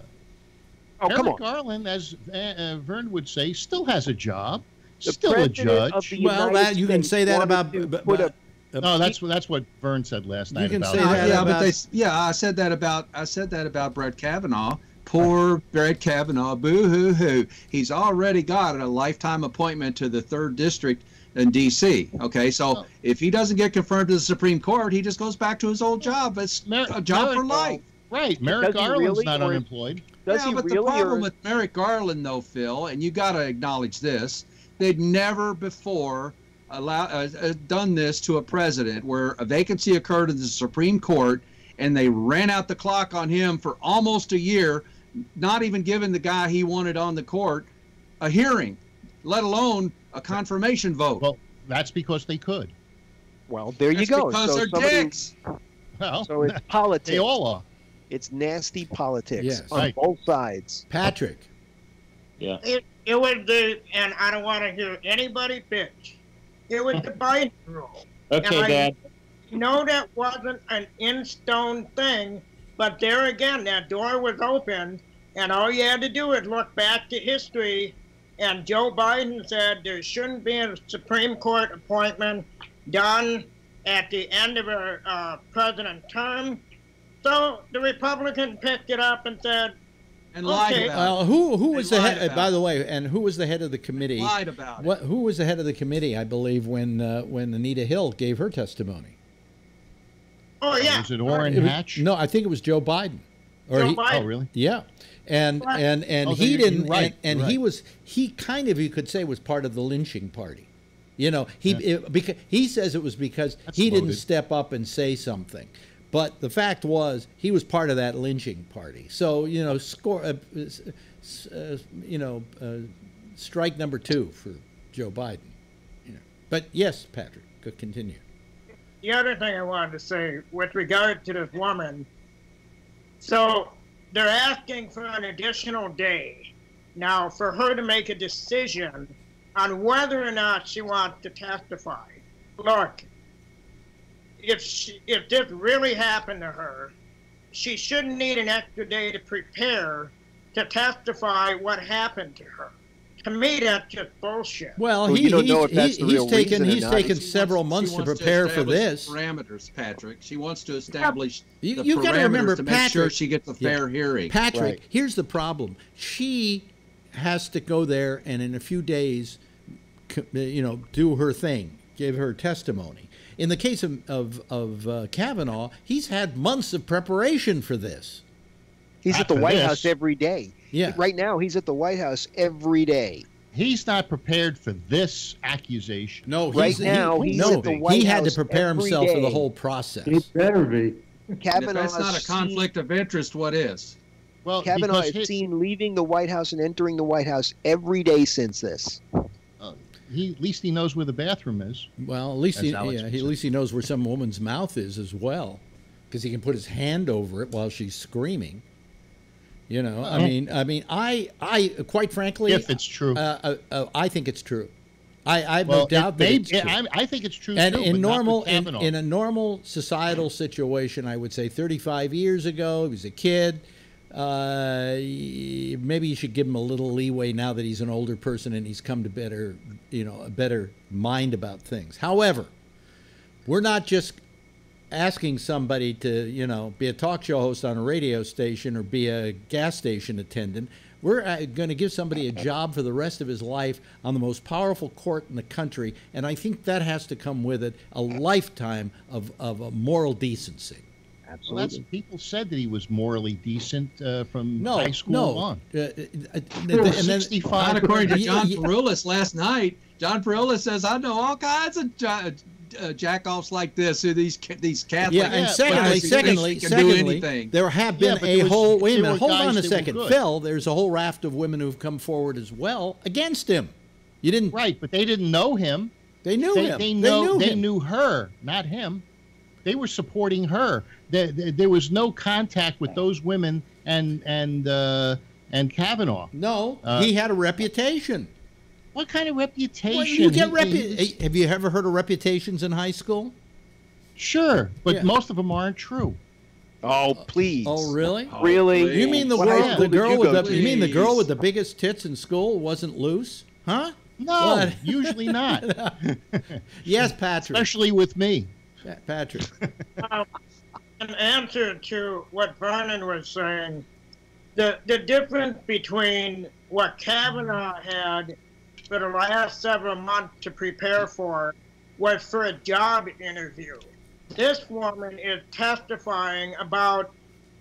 Oh, come on. Garland, as Vern would say, still has a job. The Still a president of judge. the Well, United you can States say that wanted about. to put a No, that's what Vern said last night. You can about say it. that Yeah, about. but I said that about Brett Kavanaugh. Poor Brett Kavanaugh. Boo hoo hoo. He's already got a lifetime appointment to the 3rd District in D.C. Okay, so if he doesn't get confirmed to the Supreme Court, he just goes back to his old job. It's a job for life. Right. Merrick Garland's really, not or- unemployed. Does he But really? the problem Or, with Merrick Garland, though, Phil, and you got to acknowledge this, they'd never before done this to a president where a vacancy occurred in the Supreme Court and they ran out the clock on him for almost a year, not even giving the guy he wanted on the court a hearing, let alone a confirmation vote. Well, that's because they could. well, there you That's go. because So they're somebody- dicks. Well, So it's politics. they all are. It's nasty politics Yes. on Right. both sides. Patrick. Yeah. It was the, and I don't want to hear anybody bitch. It was the Biden rule. Okay, And I Dad. know that wasn't an in-stone thing, but there again, that door was open, and all you had to do is look back to history, and Joe Biden said there shouldn't be a Supreme Court appointment done at the end of a president's term. So the Republicans picked it up and said, And lied Okay. about it. Who was They the lied head? about By it. the way, and who was the head of the committee? Lied about What? Who was the head of the committee? I believe when Anita Hill gave her testimony. oh yeah. Was it Orrin It was- Hatch? No, I think it was Joe Biden. Joe Biden. Oh, really? Yeah, and Right. and Oh, so he you're didn't, right, and you're he right. he kind of, you could say, was part of the lynching party. You know, because he says it was because That's he didn't loaded. step up and say something, but the fact was he was part of that lynching party. So you know, strike number 2 for Joe Biden. You know, but yes, Patrick, could continue. The other thing I wanted to say with regard to this woman, so they're asking for an additional day now for her to make a decision on whether or not she wants to testify. Look, if this really happened to her, she shouldn't need an extra day to prepare to testify what happened to her. To me, that's just bullshit. Well, you don't know if that's the real reason or he's not. taken several months to prepare for this. Parameters, Patrick. She wants to establish the You got to remember, parameters to Patrick, make sure she gets a fair hearing. Patrick, Right. here's the problem. She has to go there and in a few days, do her thing, give her testimony. In the case of Kavanaugh, he's had months of preparation for this. He's Not at the for White this. House every day. Yeah. Right now, he's at the White House every day. He's not prepared for this accusation. No, Right now, he's at the White he had to House prepare every himself for the day. whole process. It better be. And if Kavanaugh that's not a has conflict of interest, what is? Well, Kavanaugh because is seen leaving the White House and entering the White House every day since this. at least he knows where the bathroom is. Well, at least As Alex would at say. least he knows where some woman's mouth is as well, because he can put his hand over it while she's screaming. You know, I quite frankly, If it's true. I think it's true. I have Well, no doubt that it's true. I think it's true And too. in but not normal with Kavanaugh. in a normal societal situation, I would say 35 years ago, he was a kid. Maybe you should give him a little leeway now that he's an older person and he's come to a better mind about things. However, we're not just asking somebody to, be a talk show host on a radio station or be a gas station attendant. We're going to give somebody a job for the rest of his life on the most powerful court in the country, and I think that has to come with it a lifetime of moral decency. Well, people said that he was morally decent from high school on. And 65. Not according to John Peroulis last night. John Peroulis says, I know all kinds of jack-offs like this, who these Catholic. Yeah, and secondly, there have been wait a minute, hold on a second. Phil, there's a whole raft of women who've come forward as well against him. You didn't. Right, but they didn't know him. They knew him. They him. knew her, not him. They were supporting her. There was no contact with those women and Kavanaugh. No, he had a reputation. What kind of reputation? Well, you get have you ever heard of reputations in high school? Sure, but most of them aren't true. Oh, please. Oh, really? Really? You mean the girl with the biggest tits in school wasn't loose? Huh? No, What? usually not. Yes, Patrick. Especially with me. Patrick. In answer to what Vernon was saying, the difference between what Kavanaugh had for the last several months to prepare for was for a job interview. This woman is testifying about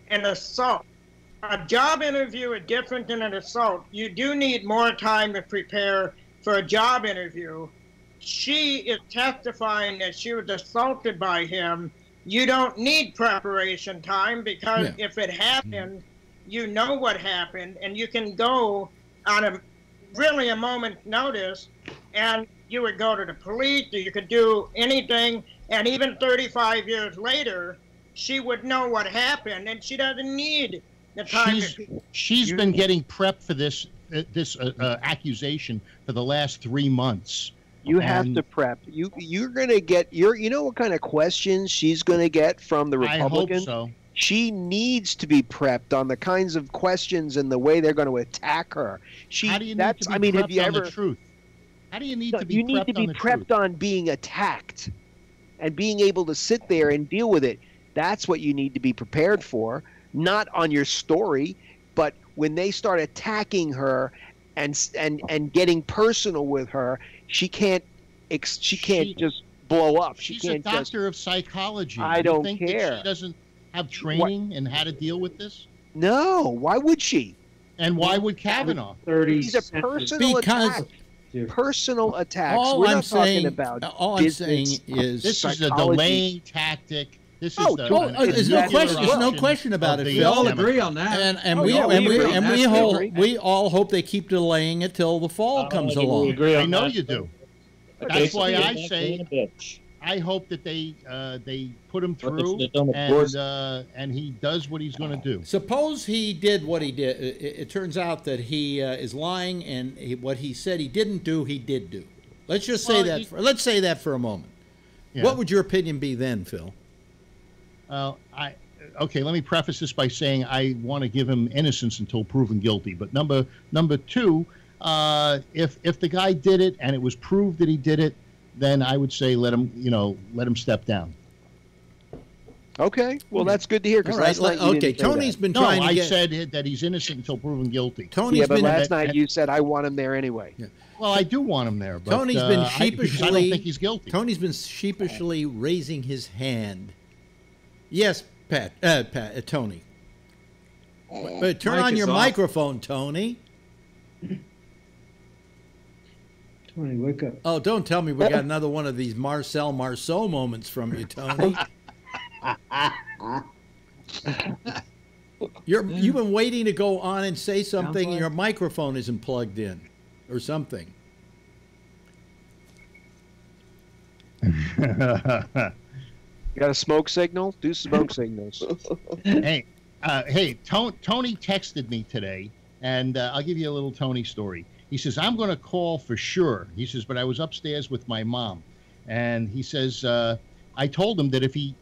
an assault. A job interview is different than an assault. You do need more time to prepare for a job interview. She is testifying that she was assaulted by him. You don't need preparation time because if it happened, you know what happened, and you can go on a moment's notice, and you would go to the police, or you could do anything, and even 35 years later, she would know what happened, and she doesn't need the time. She's been getting prepped for this accusation for the last 3 months. You have to prep. You're going to get you know what kind of questions she's going to get from the Republicans? I hope so. She needs to be prepped on the kinds of questions and the way they're going to attack her. How do you need to be prepped on the truth? How do you need to be You need to be prepped on being attacked and being able to sit there and deal with it. That's what you need to be prepared for, not on your story, but when they start attacking her and getting personal with her, she can't just blow up. She's a doctor of psychology. I You don't think care. That she doesn't have training in how to deal with this? No. Why would she? And why would Kavanaugh? These are personal attacks. Personal attacks. All We're I'm not saying, talking about all I'm saying is this is a psychology. delaying tactic. This is there's no question about it, We Phil. all agree on that. We all hope they keep delaying it till the fall comes along. I know you do. That's why I say I hope that they put him through and he does what he's going to do. Suppose he did what he did. It turns out that he is lying, and what he said he didn't do, he did do. Let's just say let's say that for a moment. Yeah. What would your opinion be then, Phil? Okay, let me preface this by saying I want to give him innocence until proven guilty. But number two, If the guy did it and it was proved that he did it, then I would say let him step down. Okay, well that's good to hear. Because last night okay, Tony's been trying to get. I said that he's innocent until proven guilty. But last night you said I want him there anyway. Yeah. Well, I do want him there. But, Tony's been sheepishly. I don't think he's guilty. Tony's been sheepishly raising his hand. Yes, Tony. But turn on your microphone, Tony. Tony, wake up. Oh, don't tell me we got another one of these Marcel Marceau moments from you, Tony. You've been waiting to go on and say something, and your microphone isn't plugged in, or something. You got a smoke signal? Do smoke signals. Hey, Tony texted me today, and I'll give you a little Tony story. He says, I'm going to call for sure. He says, but I was upstairs with my mom. And he says, I told him that if he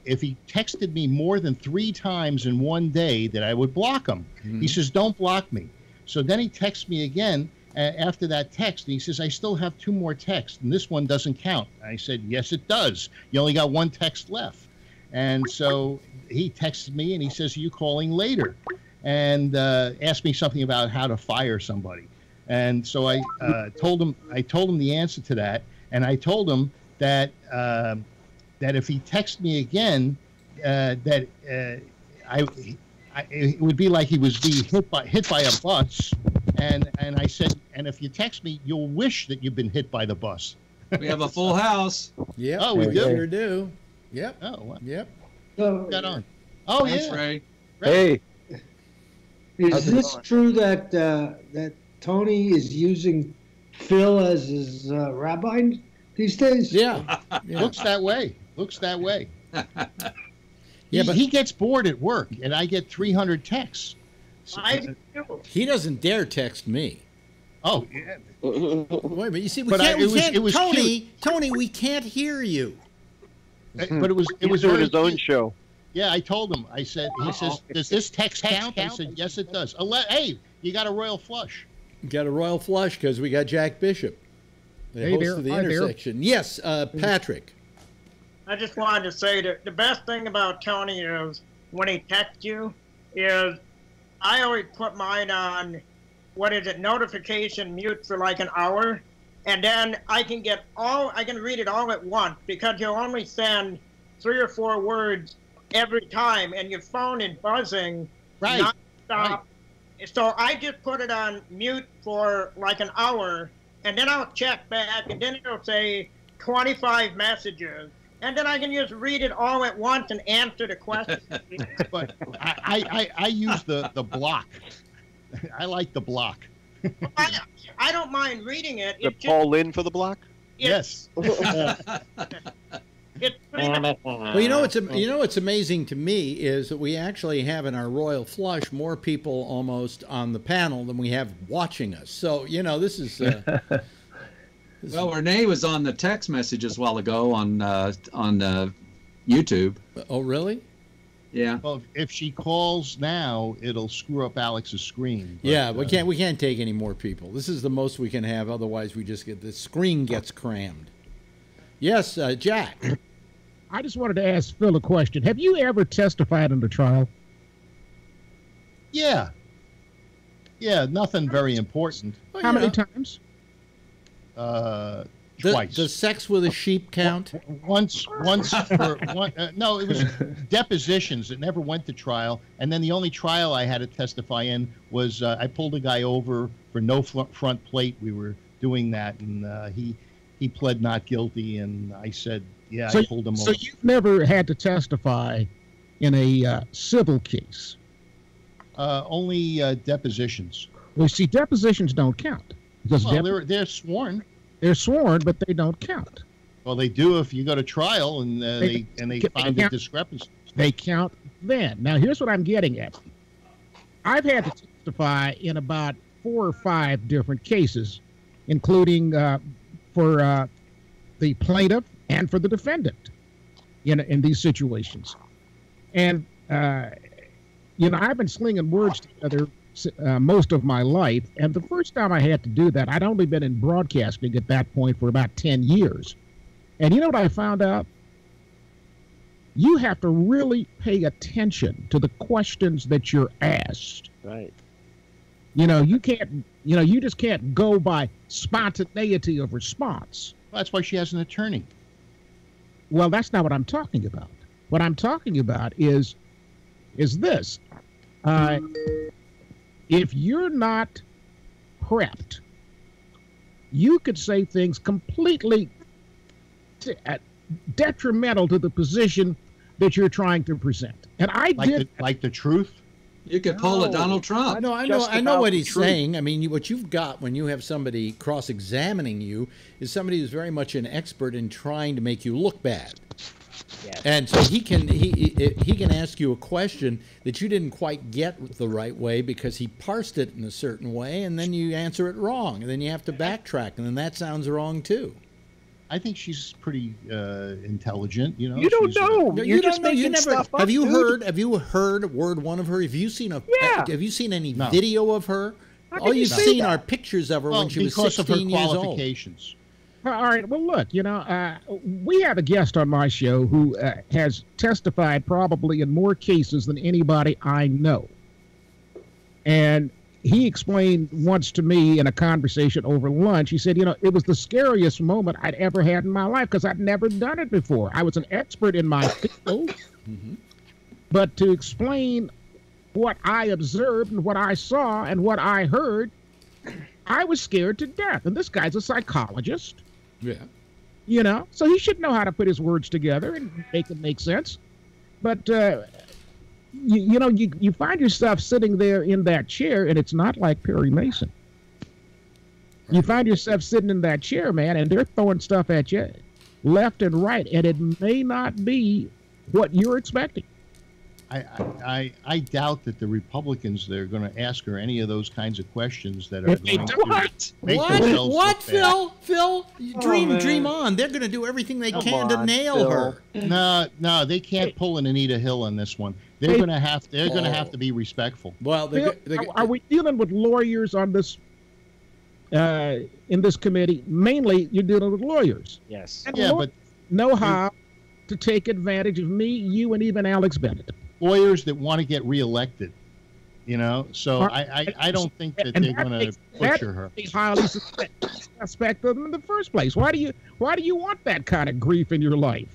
texted me more than 3 times in one day, that I would block him. Mm-hmm. He says, don't block me. So then he texts me again after that text. And he says, I still have 2 more texts, and this one doesn't count. I said, yes, it does. You only got 1 text left. And so he texted me, and he says, are you calling later? And asked me something about how to fire somebody. And so I told him the answer to that, and I told him that if he texted me again, it would be like he was being hit by a bus. And I said, and if you text me, you'll wish that you've been hit by the bus. We have a full house. Yep. Oh, we do. Sure do. Yep. Oh, wow. Yep. So, got on. Oh, thanks, yeah. Ray. Hey. Is this true that that Tony is using Phil as his rabbi these days? Yeah. Looks that way. Yeah, but he gets bored at work, and I get 300 texts. He doesn't dare text me. Oh, yeah. Wait a minute. You see, it was Tony, we can't hear you. But it was doing his own show. Yeah, I told him. I said, he says, does this text count? I said, yes, it does. Hey, you got a royal flush. Got a royal flush because we got Jack Bishop, the host of the Intersection. Yes, Patrick. I just wanted to say that the best thing about Tony is when he texts you is I always put mine on, notification mute for like an hour, and then I can read it all at once because you'll only send 3 or 4 words every time, and your phone is buzzing nonstop. Right. So I just put it on mute for like an hour, and then I'll check back, and then it'll say 25 messages. And then I can just read it all at once and answer the question. But I use the block. I like the block. I don't mind reading it. The Paul Lynn for the block? Yes. Well, you know what's amazing to me is that we actually have in our Royal Flush more people almost on the panel than we have watching us. So, this is... Well, Renee was on the text messages a while ago on YouTube. Oh, really? Yeah. Well, if she calls now, it'll screw up Alex's screen. But, yeah, we can't take any more people. This is the most we can have. Otherwise, we just the screen gets crammed. Yes, Jack. I just wanted to ask Phil a question. Have you ever testified in the trial? Yeah. Yeah, nothing very important. How many times? Twice. Does sex with a sheep count? Once for one. No, it was depositions. It never went to trial. And then the only trial I had to testify in was I pulled a guy over for no front plate. We were doing that, and he pled not guilty, and I said, yeah, I pulled him over. So you've never had to testify in a civil case? Only depositions. Well, see, depositions don't count. Because they're sworn. They're sworn, but they don't count. Well, they do if you go to trial and they find a discrepancy. They count then. Now, here's what I'm getting at. I've had to testify in about 4 or 5 different cases, including for the plaintiff and for the defendant in these situations. And, I've been slinging words together most of my life. And the first time I had to do that, I'd only been in broadcasting at that point for about 10 years. And you know what I found out? You have to really pay attention to the questions that you're asked. Right. You know, you just can't go by spontaneity of response. Well, that's why she has an attorney. Well, that's not what I'm talking about. What I'm talking about is this. If you're not prepped, you could say things completely detrimental to the position that you're trying to present. And I like the truth. You could pull a Donald Trump. I know what he's saying. I mean, what you've got when you have somebody cross-examining you is somebody who's very much an expert in trying to make you look bad. Yes. And so he can ask you a question that you didn't quite get the right way because he parsed it in a certain way, and then you answer it wrong, and then you have to backtrack, and then that sounds wrong too. I think she's pretty intelligent. You know, you don't know. No, You're you just don't know. making You never stuff up, have you dude. heard? Have you heard word one of her? Have you seen Have you seen any video of her? All you've seen are pictures of her when she was 16 years old. Qualifications. All right. Well, look, you know, we have a guest on my show who has testified probably in more cases than anybody I know. And he explained once to me in a conversation over lunch, he said, you know, it was the scariest moment I'd ever had in my life because I'd never done it before. I was an expert in my field, but to explain what I observed and what I saw and what I heard, I was scared to death. And this guy's a psychologist. Yeah. You know, so he should know how to put his words together and make them make sense. But, you find yourself sitting there in that chair, and it's not like Perry Mason. You find yourself sitting in that chair, man, and they're throwing stuff at you left and right, and it may not be what you're expecting. I doubt that the Republicans, they're going to ask her any of those kinds of questions that are going to make themselves What, look bad. Phil? Dream on. They're going to do everything they can to nail her. No, they can't pull an Anita Hill on this one. They're going to have to be respectful. Well, are we dealing with lawyers on this in this committee? Mainly, you're dealing with lawyers. Yes. And lawyers know how to take advantage of me, you, and even Alex Bennett. Lawyers that want to get reelected, you know. So I don't think that they're going to butcher her. That's highly suspect of them in the first place. Why do you want that kind of grief in your life?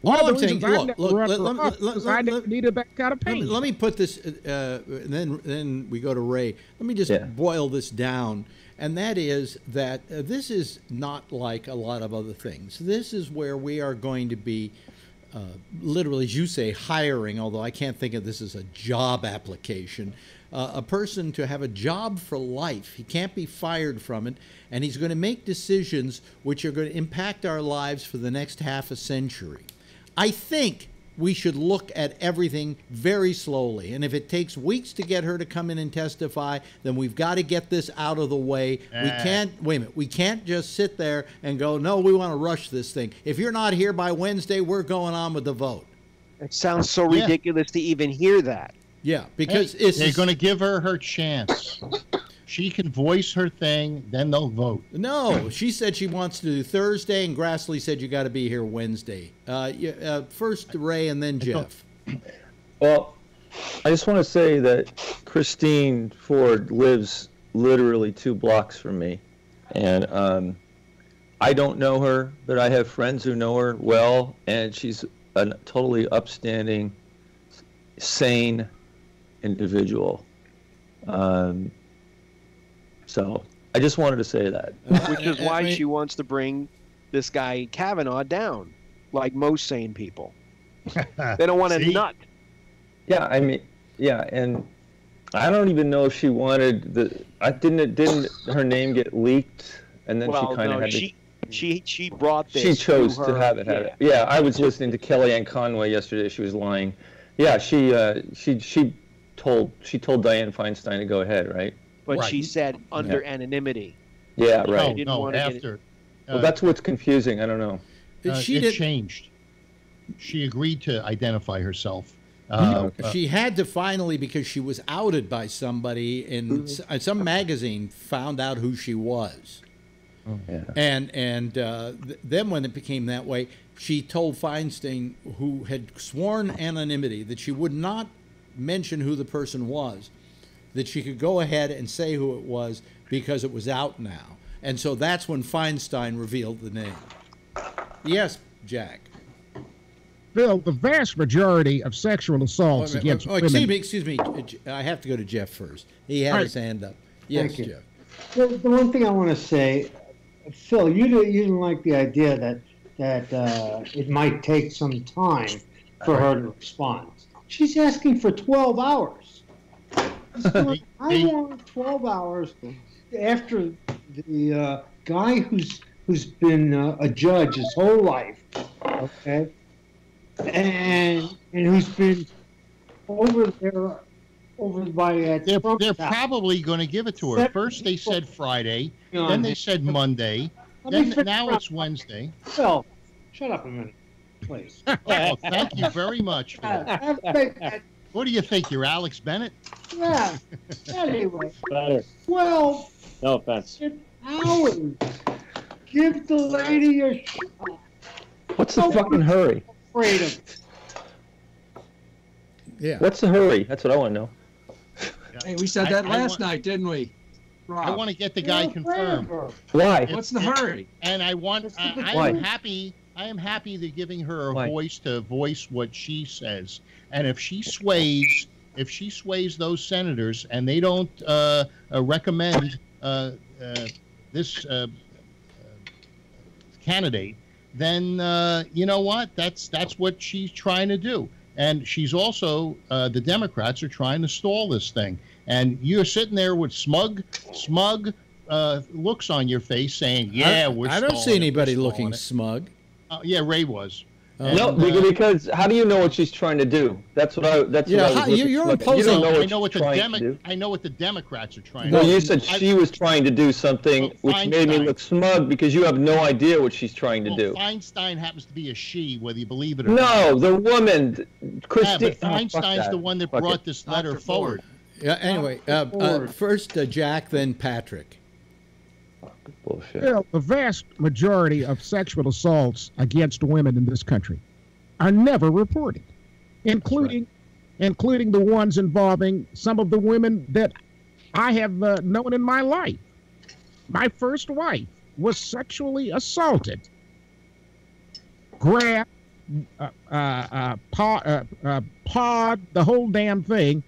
All I'm saying, I never needed that kind of pain. Let me put this, then we go to Ray. Let me just boil this down, and that is that this is not like a lot of other things. This is where we are going to be literally, as you say, hiring, although I can't think of this as a job application, a person to have a job for life. He can't be fired from it, and he's going to make decisions which are going to impact our lives for the next half a century. I think we should look at everything very slowly, and if it takes weeks to get her to come in and testify, then we've got to get this out of the way. We can't just sit there and go, no, we want to rush this thing. If you're not here by Wednesday, we're going on with the vote. It sounds so ridiculous to even hear that. Yeah, because they're going to give her chance. She can voice her thing, then they'll vote. No, she said she wants to do Thursday, and Grassley said you got to be here Wednesday. First Ray, and then Jeff. Well, I just want to say that Christine Ford lives literally 2 blocks from me, and I don't know her, but I have friends who know her well, and she's a totally upstanding, sane individual. So I just wanted to say that. Which is why she wants to bring this guy Kavanaugh down, like most sane people. They don't want a nut. Yeah, I mean, and I don't even know if she wanted didn't her name get leaked, and then she kind of had to. She brought this. She chose to have it. Yeah, I was listening to Kellyanne Conway yesterday. She was lying. Yeah, she told Dianne Feinstein to go ahead, right? But she said under anonymity. Yeah, right. No, after. Well, that's what's confusing. I don't know. It changed. She agreed to identify herself She had to finally, because she was outed by somebody in some magazine, found out who she was. And then when it became that way, she told Feinstein, who had sworn anonymity, that she would not mention who the person was, that she could go ahead and say who it was because it was out now. And so that's when Feinstein revealed the name. Yes, Jack. Bill, the vast majority of sexual assaults against women... Excuse me. I have to go to Jeff first. He had his hand up. Yes, Thank you. Jeff. The one thing I want to say, Phil, you didn't like the idea that it might take some time for her to respond. She's asking for 12 hours. I want 12 hours after the guy who's been a judge his whole life, okay, and who's been over by they're probably going to give it to her. First they said Friday, then they said Monday, now it's Wednesday. Phil, shut up a minute, please. Oh, thank you very much, Phil. What do you think? You're Alex Bennett? Yeah. Anyway, Better. 12 No offense. hours. Give the lady a shot. What's the fucking hurry? Afraid of. Yeah. What's the hurry? That's what I want to know. Hey, we said that last night, didn't we? Rob? I want to get the guy confirmed. Why? What's the hurry? And I am happy they're giving her a voice to voice what she says. And if she sways those senators and they don't recommend this candidate, then you know what? That's what she's trying to do. And she's also the Democrats are trying to stall this thing. And you're sitting there with smug looks on your face, saying, "Yeah, I don't see anybody looking smug." Yeah, Ray was. No, because how do you know what she's trying to do? That's what I. That's what I was you're looking opposing. I know what the Democrats are trying. Well, to do. you said she was trying to do something, which made me look smug because you have no idea what she's trying to do. Feinstein happens to be a she, whether you believe it or not. No, the woman, Christine. Yeah, but Feinstein's the one that brought this letter forward. Yeah. Anyway, first Jack, then Patrick. Bullshit. Well, the vast majority of sexual assaults against women in this country are never reported, including the ones involving some of the women that I have known in my life. My first wife was sexually assaulted, grabbed, pawed, the whole damn thing.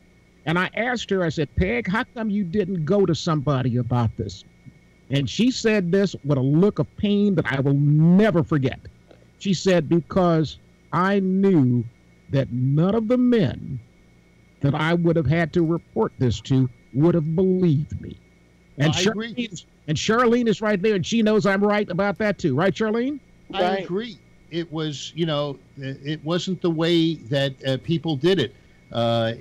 And I asked her, I said, "Peg, how come you didn't go to somebody about this?" And she said this with a look of pain that I will never forget. She said, "Because I knew that none of the men that I would have had to report this to would have believed me." And Charlene is right there, and she knows I'm right about that too. Right, Charlene? I agree. It was, it wasn't the way that people did it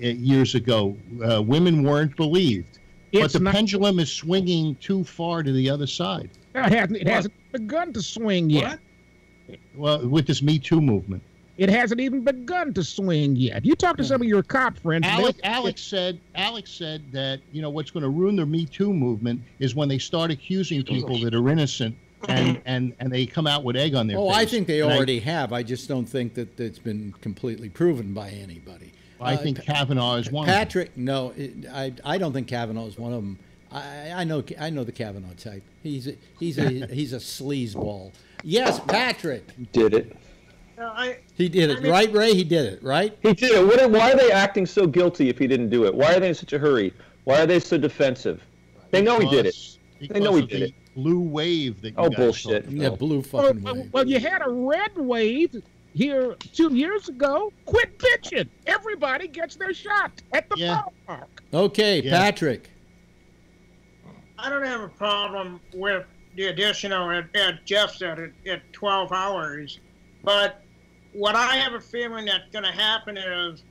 years ago. Women weren't believed. But the pendulum is swinging too far to the other side. It hasn't begun to swing yet. Well, with this Me Too movement. It hasn't even begun to swing yet. You talk to some of your cop friends. Alex said that, what's going to ruin the Me Too movement is when they start accusing people that are innocent and they come out with egg on their face. I think they already have. I just don't think that it's been completely proven by anybody. I think Kavanaugh is one. Patrick, no, I don't think Kavanaugh is one of them. I know the Kavanaugh type. He's a sleazeball. Yes, Patrick did it. He did it, right, Ray? He did it, right? He did it. Why are they acting so guilty if he didn't do it? Why are they in such a hurry? Why are they so defensive? They know he did it. They know he did it. Blue wave that you bullshit. Yeah, blue fucking wave. Well, you had a red wave here 2 years ago. Quit bitching. Everybody gets their shot at the ballpark. Okay, Patrick. I don't have a problem with the additional, as Jeff said, at 12 hours. But what I have a feeling that's going to happen is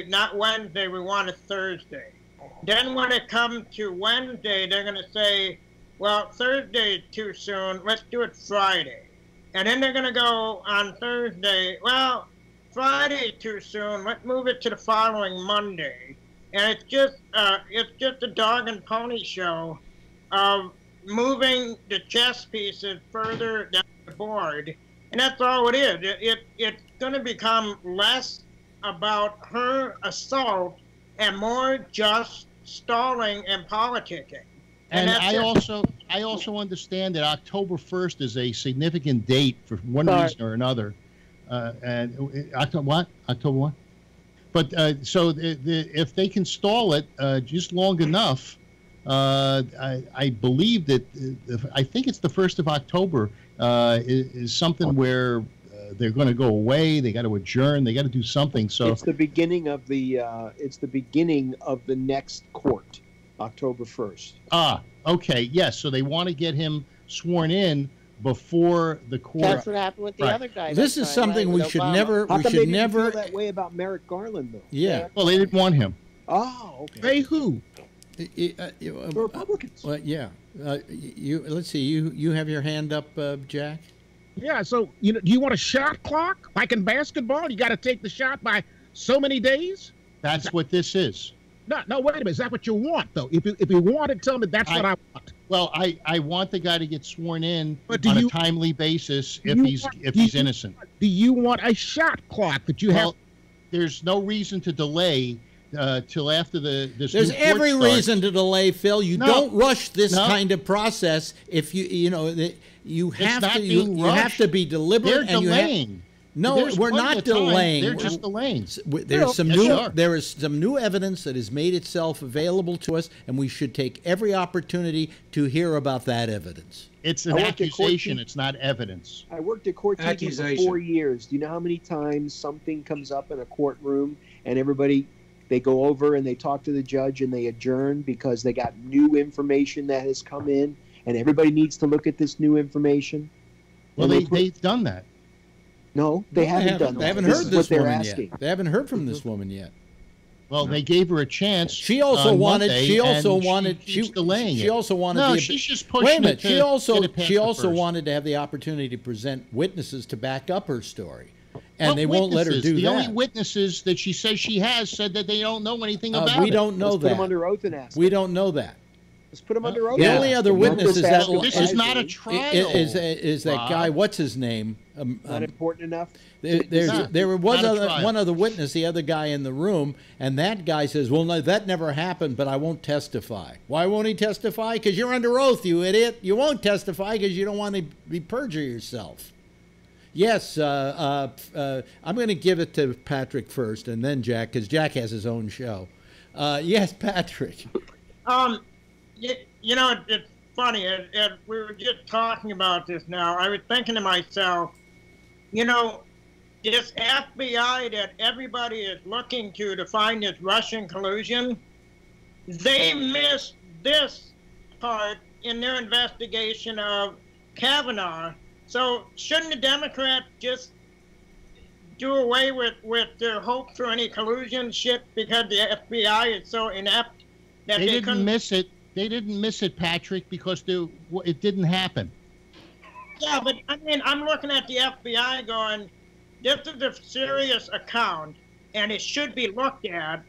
not Wednesday, we want it Thursday. Then when it comes to Wednesday, they're going to say, well, Thursday is too soon, let's do it Friday. And then they're going to go on Thursday, well, Friday too soon. Let's move it to the following Monday. And it's just a dog and pony show of moving the chess pieces further down the board. And that's all it is. It's going to become less about her assault and more just stalling and politicking. And I also understand that October 1st is a significant date for one reason or another. And October what? But so if they can stall it just long enough, I believe that I think it's the 1st of October is something where they're going to go away. They got to adjourn. They got to do something. So it's the beginning of the next court, October 1st. Ah, okay, yes. So they want to get him sworn in before the court. That's what happened with the other guy. This is something we should never. How We come should they didn't never. feel that way about Merrick Garland, though? Yeah. Well, they didn't want him. Oh, okay. Hey, who? The Republicans. Well, yeah. Let's see. You have your hand up, Jack. Yeah. So do you want a shot clock like in basketball? You got to take the shot by so many days. That's what this is. No, wait a minute. Is that what you want, though? If you want it, tell me that's what I want. Well, I want the guy to get sworn in But on a timely basis if he's innocent. Do you want a shot clock that you have? There's no reason to delay till after this. There's new court every starts. reason to delay, Phil. You don't rush this kind of process. If you have to be deliberate. They're delaying. No, There's we're plenty not of time. delaying. They're just delaying. There is some new evidence that has made itself available to us, and we should take every opportunity to hear about that evidence. It's an accusation. It's not evidence. I worked at court TV for 4 years. Do you know how many times something comes up in a courtroom and they go over and they talk to the judge and they adjourn because they got new information that has come in and everybody needs to look at this new information? Well, they've done that. No, they haven't done that. They haven't heard this woman yet. They haven't heard from this woman yet. Well, they gave her a chance. She also wanted. She also wanted. She's delaying She it. also wanted. No, she's just pushing wait a minute. it to She also. get it past She the also first. wanted to have the opportunity to present witnesses to back up her story, and What they won't let her witnesses? do the that. only witnesses that she says she has said that they don't know anything about we it. don't know Let's that. put them under oath and ask. We don't know that. Let's put them under oath. The only other witness is that. This is not a trial. Is that Bob. guy? What's his name? Not important enough. There was not a trial. one other witness, the other guy in the room, and that guy says, "Well, no, that never happened, but I won't testify." Why won't he testify? Because you're under oath, you idiot. You won't testify because you don't want to perjure yourself. Yes, I'm going to give it to Patrick first, and then Jack, because Jack has his own show. Yes, Patrick. It's funny. We were just talking about this now. I was thinking to myself, this FBI that everybody is looking to find this Russian collusion, they missed this part in their investigation of Kavanaugh. So shouldn't the Democrats just do away with their hope for any collusion shit because the FBI is so inept that They didn't couldn't miss it. They didn't miss it, Patrick, because it didn't happen. Yeah, but I mean, I'm looking at the FBI going, this is a serious account, and it should be looked at.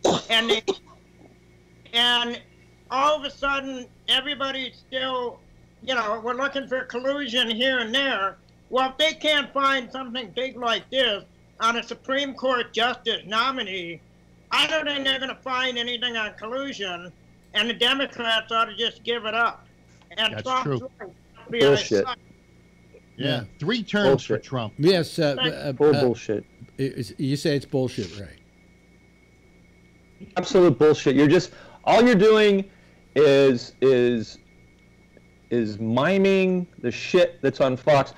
And all of a sudden, everybody's still, we're looking for collusion here and there. Well, if they can't find something big like this on a Supreme Court justice nominee, I don't think they're going to find anything on collusion, and the Democrats ought to just give it up. And That's Trump's true. right. Bullshit. Yeah, 3 terms for Bullshit. Trump. Yes. Full bullshit. You say it's bullshit, right? Absolute bullshit. All you're doing is miming the shit that's on Fox.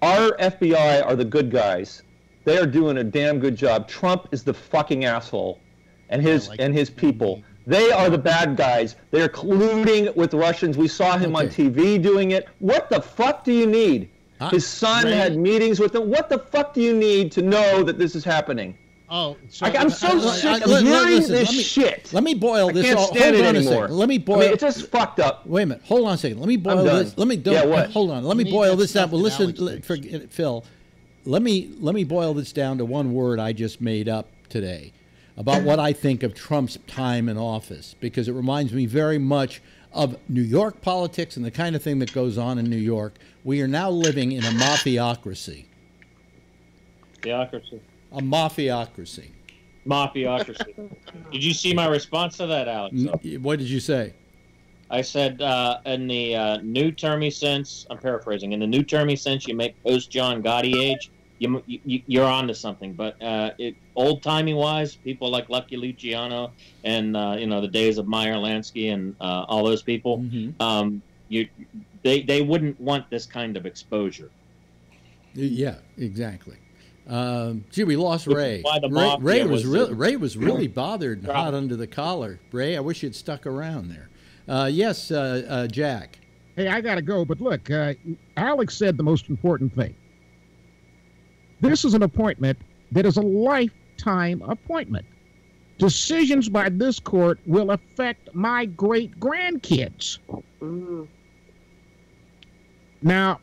Our FBI are the good guys. They are doing a damn good job. Trump is the fucking asshole, and his people. They are the bad guys. They're colluding with Russians. We saw him on TV doing it. What the fuck do you need? His son had meetings with him. What the fuck do you need to know that this is happening? Oh, I'm so sick of hearing this shit. Let me boil this. I can't stand it anymore. Let me boil. It's just fucked up. Wait a minute. Hold on a second. Let me boil this. Let me what? Hold on. Let me boil this down. Well, listen, forget it, Phil. let me boil this down to one word I just made up today about what I think of Trump's time in office, because it reminds me very much of New York politics and the kind of thing that goes on in New York. We are now living in a mafiocracy. Theocracy. A mafiocracy. Mafiocracy. Did you see my response to that, Alex? What did you say? I said in the new termy sense, I'm paraphrasing, in the new termy sense, you make post-John Gotti age, you're on to something. But old-timey wise, people like Lucky Luciano and, the days of Meyer Lansky and all those people, they wouldn't want this kind of exposure. Yeah, exactly. Gee, we lost Ray. Ray was really bothered and hot under the collar. Ray, I wish you'd stuck around there. Yes, Jack. Hey, I got to go, but look, Alex said the most important thing. This is an appointment that is a lifetime appointment. Decisions by this court will affect my great-grandkids. Now,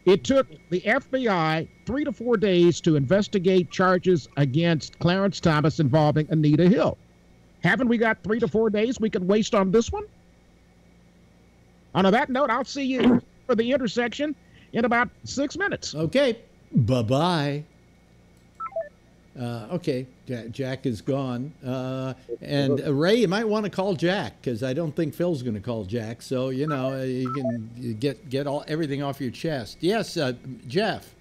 it took the FBI 3 to 4 days to investigate charges against Clarence Thomas involving Anita Hill. Haven't we got 3 to 4 days we could waste on this one? On that note, I'll see you for the intersection in about 6 minutes. Okay. Bye-bye. Okay, Jack is gone. And Ray, you might want to call Jack, because I don't think Phil's going to call Jack. So, you can get everything off your chest. Yes, Jeff.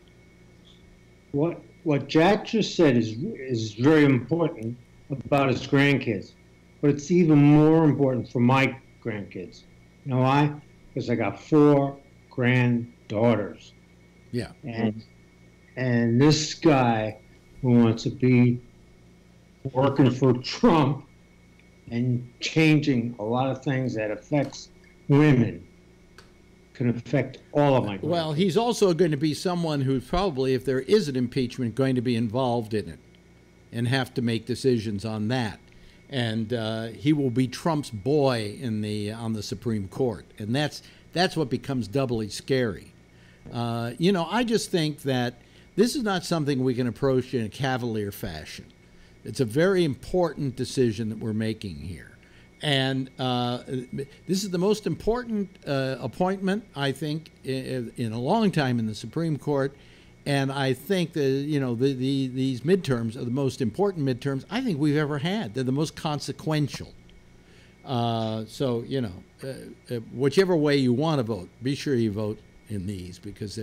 What Jack just said is very important about his grandkids. But it's even more important for my grandkids. You know why? Because I got 4 granddaughters. Yeah. And this guy who wants to be working for Trump and changing a lot of things that affects women can affect all of my grandkids. Well, he's also going to be someone who's probably, if there is an impeachment, going to be involved in it and have to make decisions on that. And he will be Trump's boy on the Supreme Court, and that's what becomes doubly scary. I just think that this is not something we can approach in a cavalier fashion. It's a very important decision that we're making here, and this is the most important appointment, I think, in a long time in the Supreme Court. And I think that, these midterms are the most important midterms I think we've ever had. They're the most consequential. Whichever way you want to vote, be sure you vote in these, because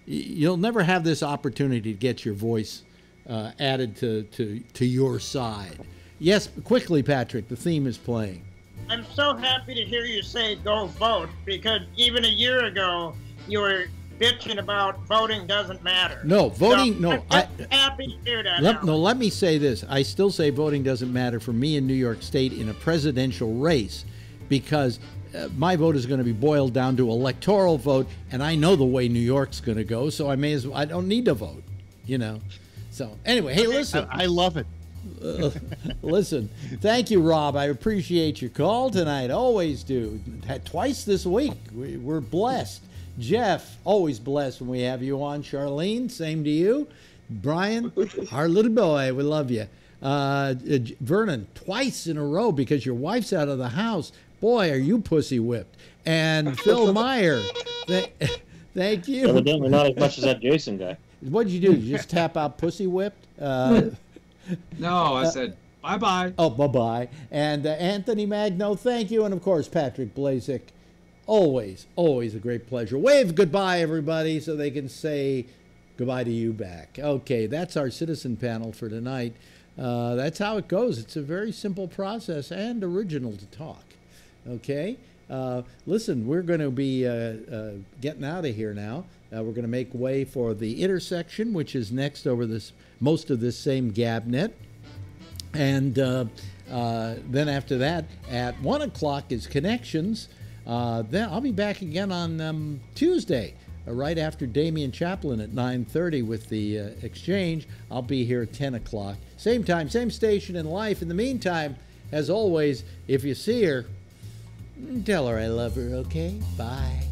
you'll never have this opportunity to get your voice added to your side. Yes, quickly, Patrick, the theme is playing. I'm so happy to hear you say go vote, because even a year ago you were bitching about voting doesn't matter. No, voting, so I'm happy to hear that. Let me say this. I still say voting doesn't matter for me in New York State in a presidential race, because my vote is going to be boiled down to electoral vote, and I know the way New York's going to go, so I don't need to vote, So anyway, hey, listen. I love it. Listen, thank you, Rob. I appreciate your call tonight. Always do. Twice this week. We're blessed. Jeff, always blessed when we have you on. Charlene, same to you. Brian, our little boy, we love you. Vernon, twice in a row because your wife's out of the house. Boy, are you pussy whipped. And Phil Meyer, thank you. Evidently not as much as that Jason guy. What did you do? Did you just tap out pussy whipped? No, I said bye-bye. Oh, bye-bye. And Anthony Magno, thank you. And, of course, Patrick Blazik. Always a great pleasure. Wave goodbye, everybody, so they can say goodbye to you back. Okay, that's our citizen panel for tonight. That's how it goes. It's a very simple process and original to talk. Okay? Listen, we're going to be getting out of here now. We're going to make way for the intersection, which is next over most of this same GabNet. And then after that, at 1 o'clock is Connections. Then I'll be back again on Tuesday, right after Damian Chaplin at 9:30 with the Exchange. I'll be here at 10 o'clock. Same time, same station in life. In the meantime, as always, if you see her, tell her I love her, okay? Bye.